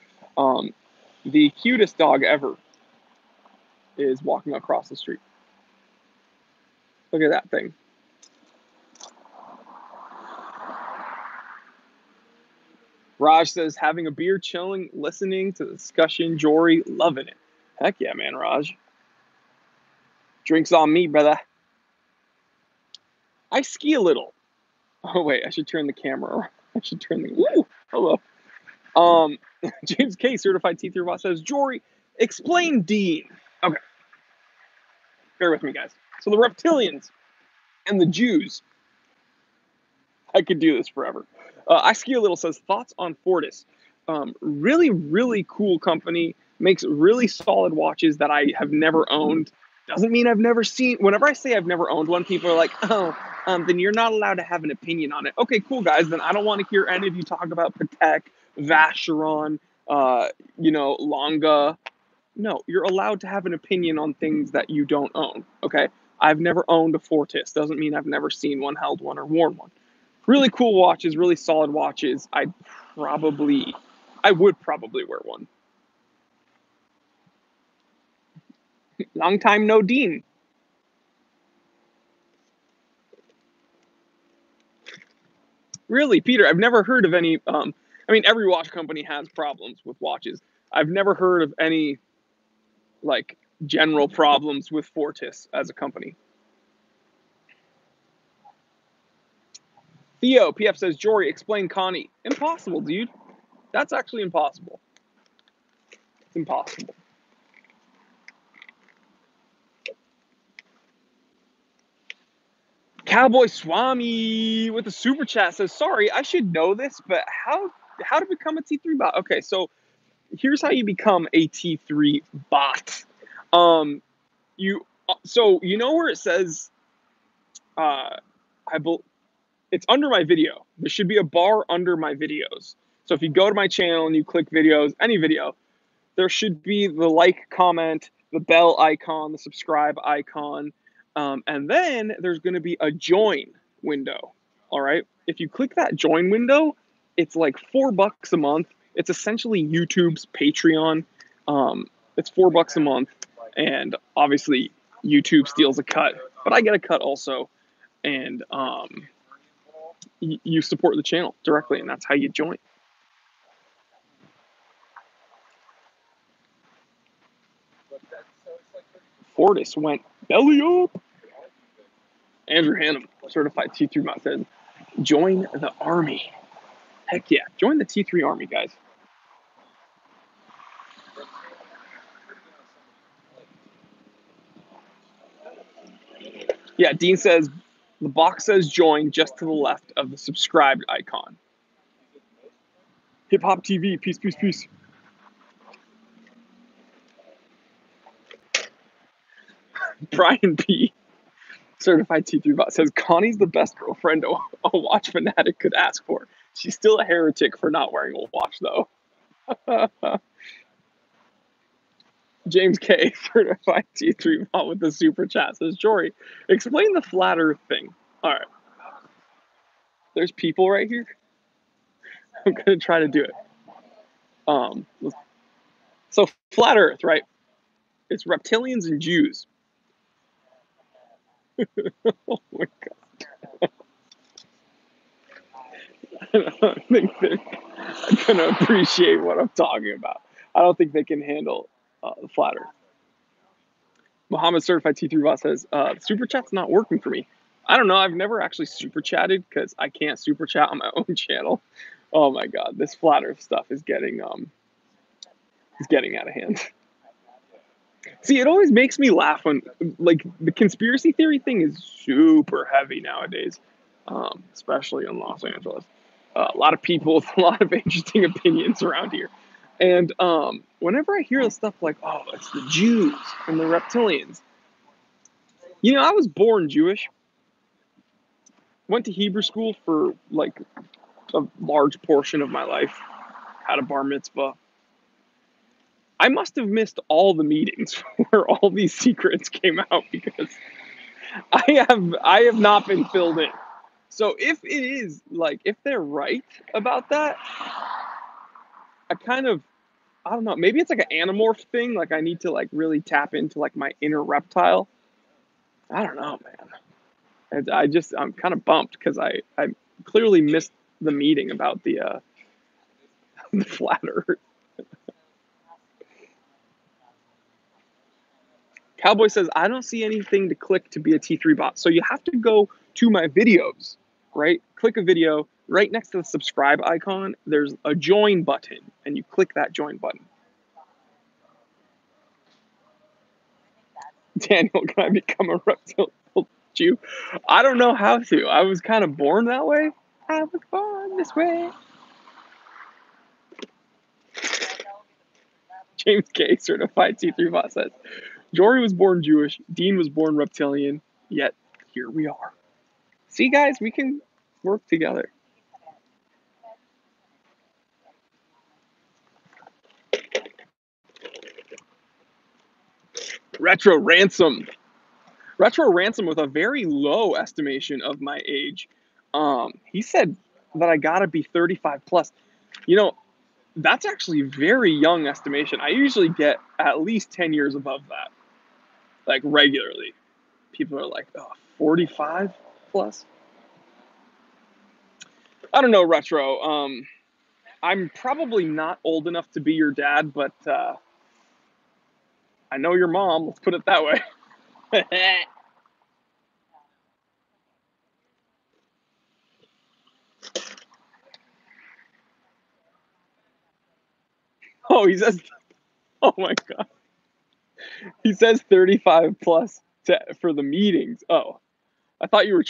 [SPEAKER 1] The cutest dog ever is walking across the street. Look at that thing. Raj says, having a beer, chilling, listening to the discussion, Jory, loving it. Heck yeah, man, Raj. Drinks on me, brother. I ski a little. Oh, wait, I should turn the camera. I should turn the... Woo! Hello. James K, certified T3 bot, says, Jory, explain Dean. Okay, bear with me, guys. So the reptilians and the Jews, I could do this forever. I Ski a Little says, thoughts on Fortis. Really, really cool company. Makes really solid watches that I have never owned. Doesn't mean I've never seen. Whenever I say I've never owned one, people are like, oh, then you're not allowed to have an opinion on it. Okay, cool, guys. Then I don't want to hear any of you talk about Patek, Vacheron, Longa. No, you're allowed to have an opinion on things that you don't own. Okay, I've never owned a Fortis. Doesn't mean I've never seen one, held one, or worn one. Really cool watches, really solid watches. I would probably wear one. Long time no Dean. Really, Peter, I've never heard of any. Every watch company has problems with watches. I've never heard of any, like, general problems with Fortis as a company. Theo, PF says, Jory, explain Connie. Impossible, dude. That's actually impossible. It's impossible. Cowboy Swami with a super chat says, sorry, I should know this, but how to become a T3 bot? Okay, so here's how you become a T3 bot. You know where it says, it's under my video. There should be a bar under my videos. So if you go to my channel and you click videos, any video, there should be the like, comment, the bell icon, the subscribe icon, and then there's going to be a join window. All right. If you click that join window, it's like $4 a month. It's essentially YouTube's Patreon. It's $4 a month, and obviously YouTube steals a cut, but I get a cut also, and you support the channel directly, and that's how you join. Fortis went belly up. Andrew Hannum, certified T3 bot, said, join the army. Heck yeah, join the T3 army, guys. Yeah, Dean says, the box says join just to the left of the subscribed icon. Hip Hop TV, peace, peace, peace. Brian P, certified T3 bot, says, Connie's the best girlfriend a watch fanatic could ask for. She's still a heretic for not wearing a watch, though. James K, certified T3 bot with the super chat, says, Jory, explain the flat earth thing. All right. There's people right here. I'm going to try to do it. So flat earth, right? It's reptilians and Jews. Oh my God. I don't think they're going to appreciate what I'm talking about. I don't think they can handle the flat earth. Muhammad certified T3 bot says, super chat's not working for me. I don't know. I've never actually super chatted because I can't super chat on my own channel. Oh my God, this flat earth stuff is getting out of hand. See, it always makes me laugh when, like, the conspiracy theory thing is super heavy nowadays, especially in Los Angeles. A lot of people with a lot of interesting opinions around here. And whenever I hear the stuff like, oh, it's the Jews and the reptilians, I was born Jewish. Went to Hebrew school for like a large portion of my life. Had a bar mitzvah. I must have missed all the meetings where all these secrets came out because I have not been filled in. So if it is, like, if they're right about that, I don't know, maybe it's like an Animorph thing. Like, I need to, like, really tap into, like, my inner reptile. I don't know, man. I'm kind of bumped because I clearly missed the meeting about the flat earth. Cowboy says, I don't see anything to click to be a T3 bot. So you have to go to my videos, right? Click a video, Right next to the subscribe icon, there's a join button, and you click that join button. Daniel, can I become a reptile Jew? I don't know how to. I was kind of born that way. I was born this way. James K, certified C3 bot says, Jory was born Jewish, Dean was born reptilian, yet here we are. See, guys, we can work together. Retro Ransom. Retro Ransom with a very low estimation of my age. He said that I gotta be 35 plus. You know, that's actually very young estimation. I usually get at least 10 years above that, like regularly. People are like, oh, 45 plus. I don't know, Retro. I'm probably not old enough to be your dad, but I know your mom. Let's put it that way. Oh, he says, oh my God. He says 35 plus for the meetings. Oh, I thought you were,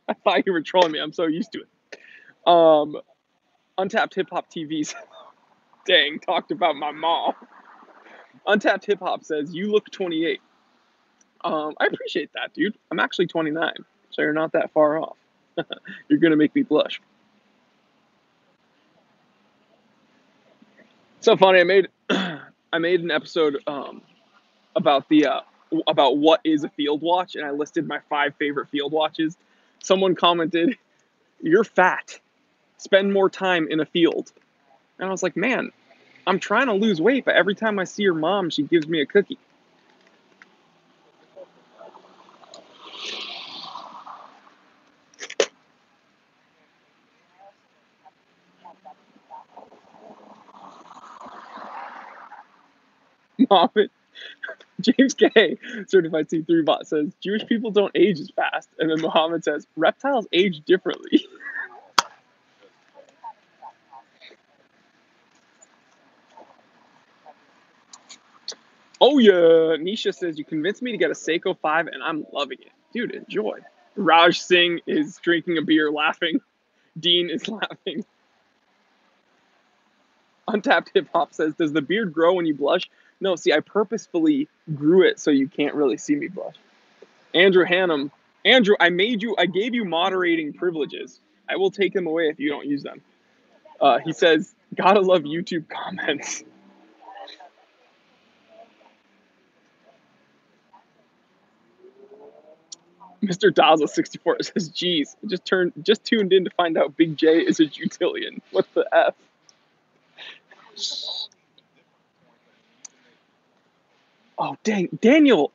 [SPEAKER 1] I thought you were trolling me. I'm so used to it. Untapped Hip Hop TVs. Dang, talked about my mom. Untapped Hip Hop says, you look 28. I appreciate that, dude. I'm actually 29, so you're not that far off. You're going to make me blush. So funny, I made an episode about the about what is a field watch, and I listed my 5 favorite field watches. Someone commented, "You're fat. Spend more time in a field." And I was like, "Man, I'm trying to lose weight, but every time I see your mom, she gives me a cookie." Mohammed, James K, certified C3 bot says, Jewish people don't age as fast. And then Muhammad says, reptiles age differently. Oh yeah, Nisha says, you convinced me to get a Seiko 5 and I'm loving it. Dude, enjoy. Raj Singh is drinking a beer laughing. Dean is laughing. Untapped Hip Hop says, does the beard grow when you blush? No, see, I purposefully grew it so you can't really see me blush. Andrew Hannum, Andrew, I gave you moderating privileges. I will take them away if you don't use them. He says, gotta love YouTube comments. Mr. Daza64 says, geez, just tuned in to find out Big J is a Jutilian. What the F? Oh, dang. Daniel,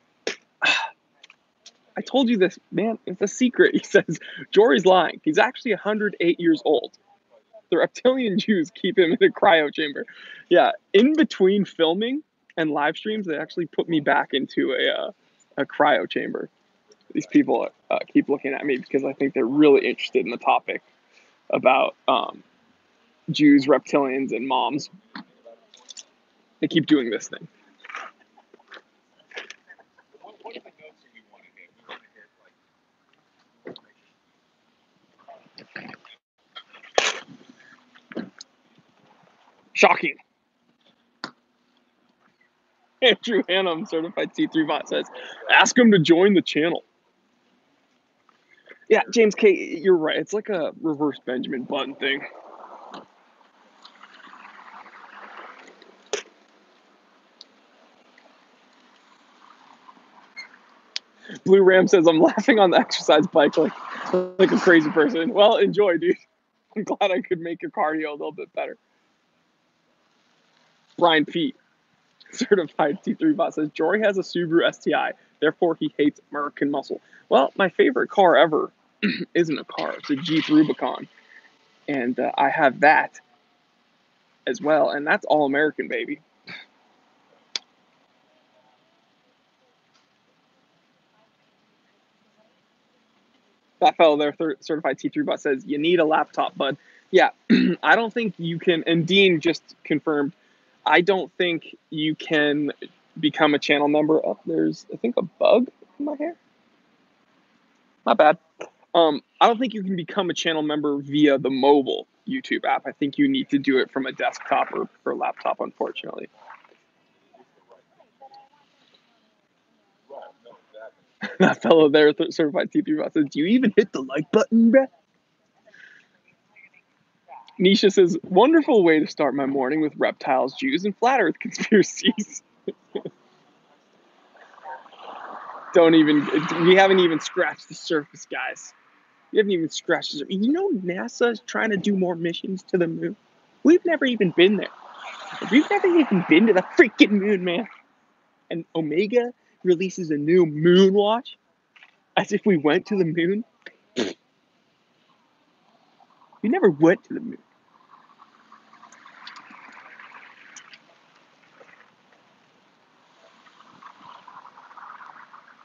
[SPEAKER 1] I told you this, man. It's a secret. He says, Jory's lying. He's actually 108 years old. The reptilian Jews keep him in a cryo chamber. Yeah, in between filming and live streams, they actually put me back into a cryo chamber. These people keep looking at me because I think they're really interested in the topic about Jews, reptilians, and moms. They keep doing this thing. Shocking. Andrew Hannum, certified C3 bot says, ask him to join the channel. Yeah, James K, you're right. It's like a reverse Benjamin Button thing. Blue Ram says, I'm laughing on the exercise bike like a crazy person. Well, enjoy, dude. I'm glad I could make your cardio a little bit better. Brian Pete, certified T3 bot says, Jory has a Subaru STI, therefore he hates American muscle. Well, my favorite car ever isn't a car. It's a Jeep Rubicon. And I have that as well. And that's all American, baby. That fellow there, certified T3 bot, says you need a laptop, bud. Yeah, I don't think you can. And Dean just confirmed. I don't think you can become a channel member. Oh, there's I think a bug in my hair. Not bad. I don't think you can become a channel member via the mobile YouTube app. I think you need to do it from a desktop or laptop, unfortunately. That fellow there, certified T3 bot, says, "Do you even hit the like button, bruh?" Nisha says, "Wonderful way to start my morning with reptiles, Jews, and flat Earth conspiracies." We haven't even scratched the surface, guys. We haven't even scratched the surface. You know, NASA is trying to do more missions to the moon. We've never even been there. We've never even been to the freaking moon, man. And Omega releases a new moon watch as if we went to the moon. We never went to the moon.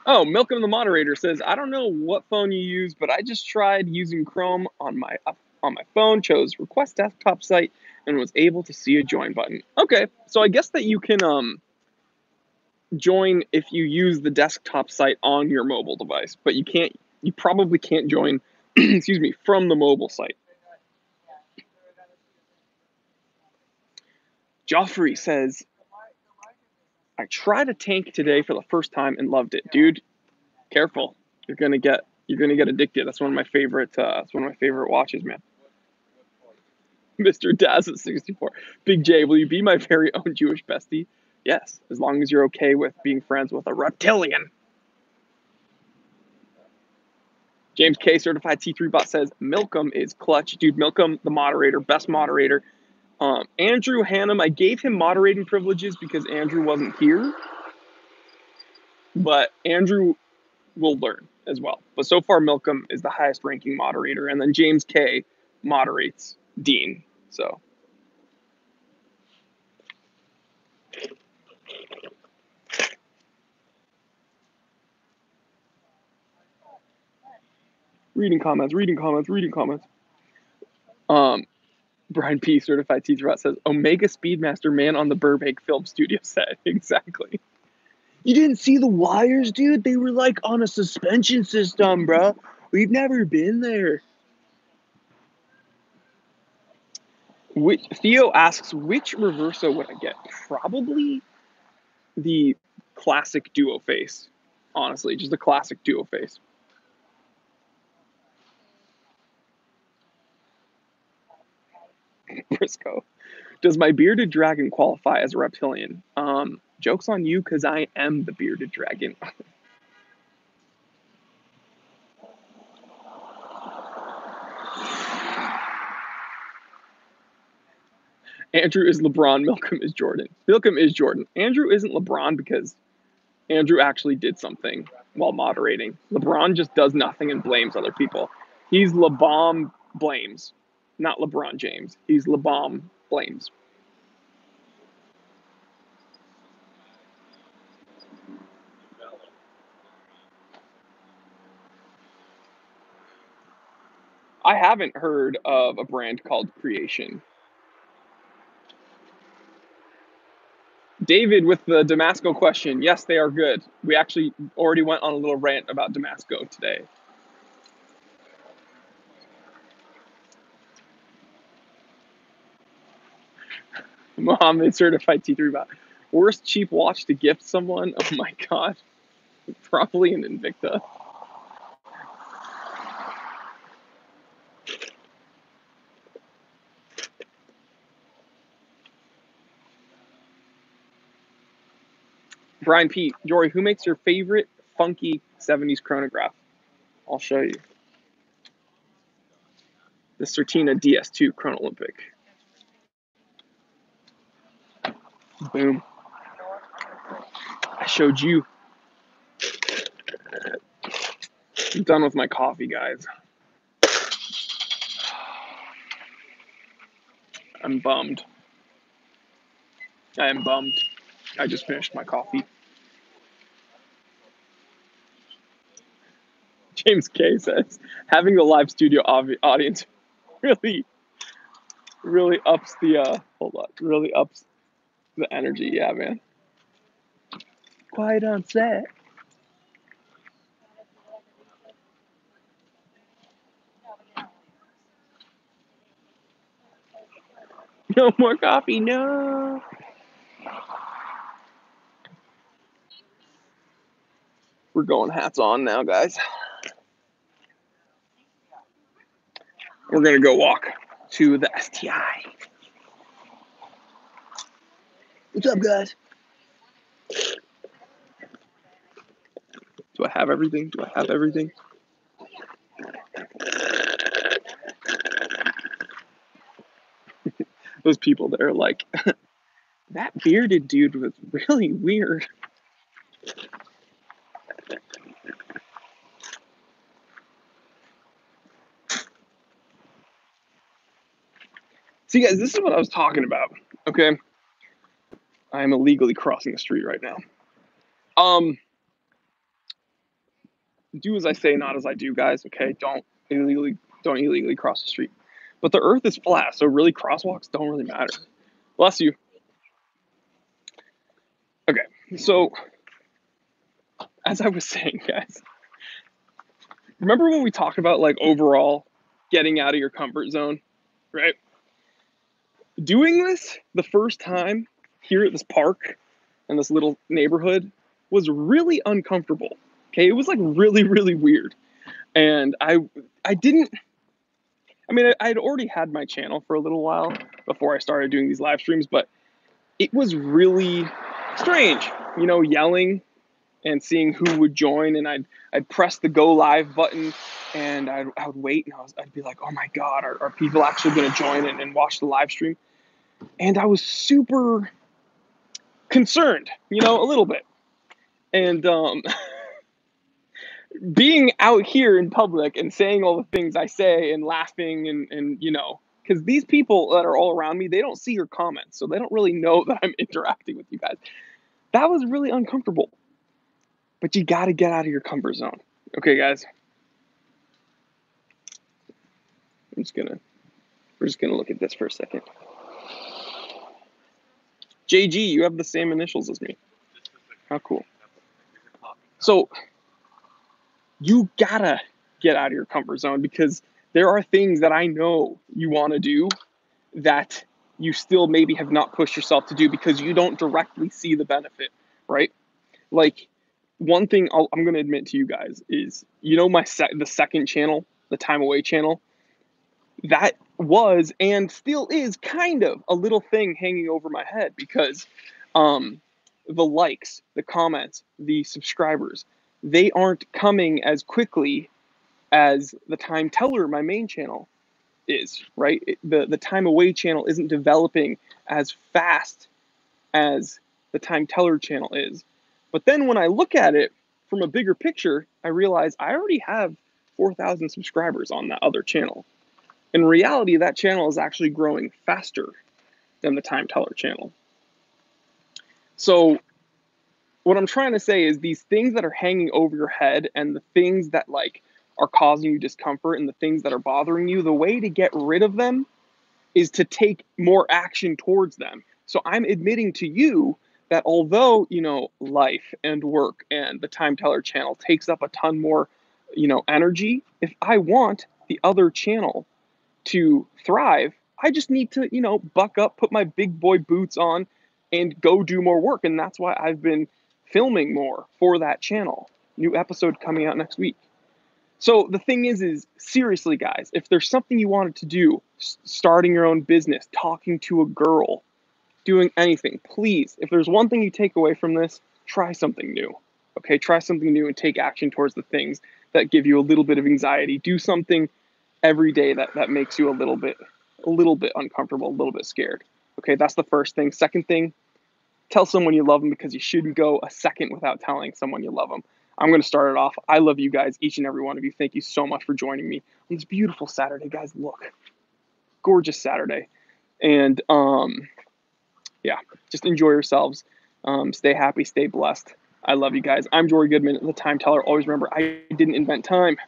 [SPEAKER 1] Oh, Milcom the moderator says, "I don't know what phone you use, but I just tried using Chrome on my phone, chose request desktop site, and was able to see a join button." Okay, so I guess that you can join if you use the desktop site on your mobile device, but you probably can't join, excuse me, from the mobile site. Joffrey says, "I tried a tank today for the first time and loved it." Dude, careful. You're gonna get addicted. That's one of my favorite watches, man. Mr. Daz at 64. Big J, will you be my very own Jewish bestie? Yes, as long as you're okay with being friends with a reptilian. James K, certified T3 bot, says, "Milcom is clutch." Dude, Milcom, the moderator, best moderator. Andrew Hannum, I gave him moderating privileges because Andrew wasn't here. But Andrew will learn as well. But so far, Milcom is the highest ranking moderator. And then James K moderates Dean. So. Reading comments. Brian P, certified teacher bot, says, "Omega Speedmaster man on the Burbank film studio set." Exactly. You didn't see the wires, dude? They were like on a suspension system, bro. We've never been there. Theo asks, which Reverso would I get? Probably the classic duo face. Honestly, just the classic duo face. Briscoe. Does my bearded dragon qualify as a reptilian? Joke's on you, because I am the bearded dragon. Andrew is LeBron, Milcom is Jordan. Milcom is Jordan. Andrew isn't LeBron because Andrew actually did something while moderating. LeBron just does nothing and blames other people. He's LeBom blames, not LeBron James. He's LeBom blames. I haven't heard of a brand called Creation. David with the Damasco question. Yes, they are good. We actually already went on a little rant about Damasco today. Mohammed, certified T3 bot. Worst cheap watch to gift someone? Oh my god. Probably an Invicta. Brian P. Jory, who makes your favorite funky 70s chronograph? I'll show you. The Certina DS2 Chronolympic. Boom. I showed you. I'm done with my coffee, guys. I'm bummed. I am bummed. I just finished my coffee. James K says, having the live studio audience really, really ups the, really ups the energy. Yeah, man. Quiet on set. No more coffee, no. We're going hats on now, guys. We're gonna go walk to the STI. What's up, guys? Do I have everything? Do I have everything? Those people that are like, that bearded dude was really weird. See, guys, this is what I was talking about. Okay, I am illegally crossing the street right now. Do as I say, not as I do, guys. Okay, don't illegally cross the street. But the Earth is flat, so really crosswalks don't really matter. Bless you. Okay, so as I was saying, guys, remember when we talked about like overall getting out of your comfort zone, right? Doing this the first time here at this park in this little neighborhood was really uncomfortable. Okay, it was like really, really weird. And I didn't, I mean, I'd already had my channel for a little while before I started doing these live streams, but it was really strange, you know, yelling and seeing who would join. And I'd press the go live button and I would wait and I'd be like, oh my God, are people actually going to join and watch the live stream? And I was super concerned, you know, a little bit. And being out here in public and saying all the things I say and laughing and you know, because these people that are all around me, they don't see your comments, so they don't really know that I'm interacting with you guys. That was really uncomfortable. But you got to get out of your comfort zone. Okay, guys. We're just gonna look at this for a second. JG, you have the same initials as me. How cool. So you gotta get out of your comfort zone because there are things that I know you want to do that you still maybe have not pushed yourself to do because you don't directly see the benefit, right? Like one thing I'm going to admit to you guys is, you know, the second channel, the Time Away channel, that was and still is kind of a little thing hanging over my head because the likes, the comments, the subscribers, they aren't coming as quickly as the Time Teller, my main channel, is, right? The Time Away channel isn't developing as fast as the Time Teller channel is. But then when I look at it from a bigger picture, I realize I already have 4,000 subscribers on that other channel. In reality, that channel is actually growing faster than the Time Teller channel. So what I'm trying to say is these things that are hanging over your head and the things that like are causing you discomfort and the things that are bothering you, the way to get rid of them is to take more action towards them. So I'm admitting to you that although, you know, life and work and the Time Teller channel takes up a ton more, you know, energy, if I want the other channel to thrive, I just need to, you know, buck up, put my big boy boots on and go do more work. And that's why I've been filming more for that channel. New episode coming out next week. So the thing is seriously, guys, if there's something you wanted to do, starting your own business, talking to a girl, doing anything, please, if there's one thing you take away from this, try something new. Okay, try something new and take action towards the things that give you a little bit of anxiety. Do something every day that makes you a little bit uncomfortable, a little bit scared. Okay, that's the first thing. Second thing, tell someone you love them because you shouldn't go a second without telling someone you love them. I'm going to start it off. I love you guys, each and every one of you. Thank you so much for joining me on this beautiful Saturday, guys. Look, gorgeous Saturday. And yeah, just enjoy yourselves. Stay happy, stay blessed. I love you guys. I'm Jory Goodman, the Time Teller. Always remember, I didn't invent time.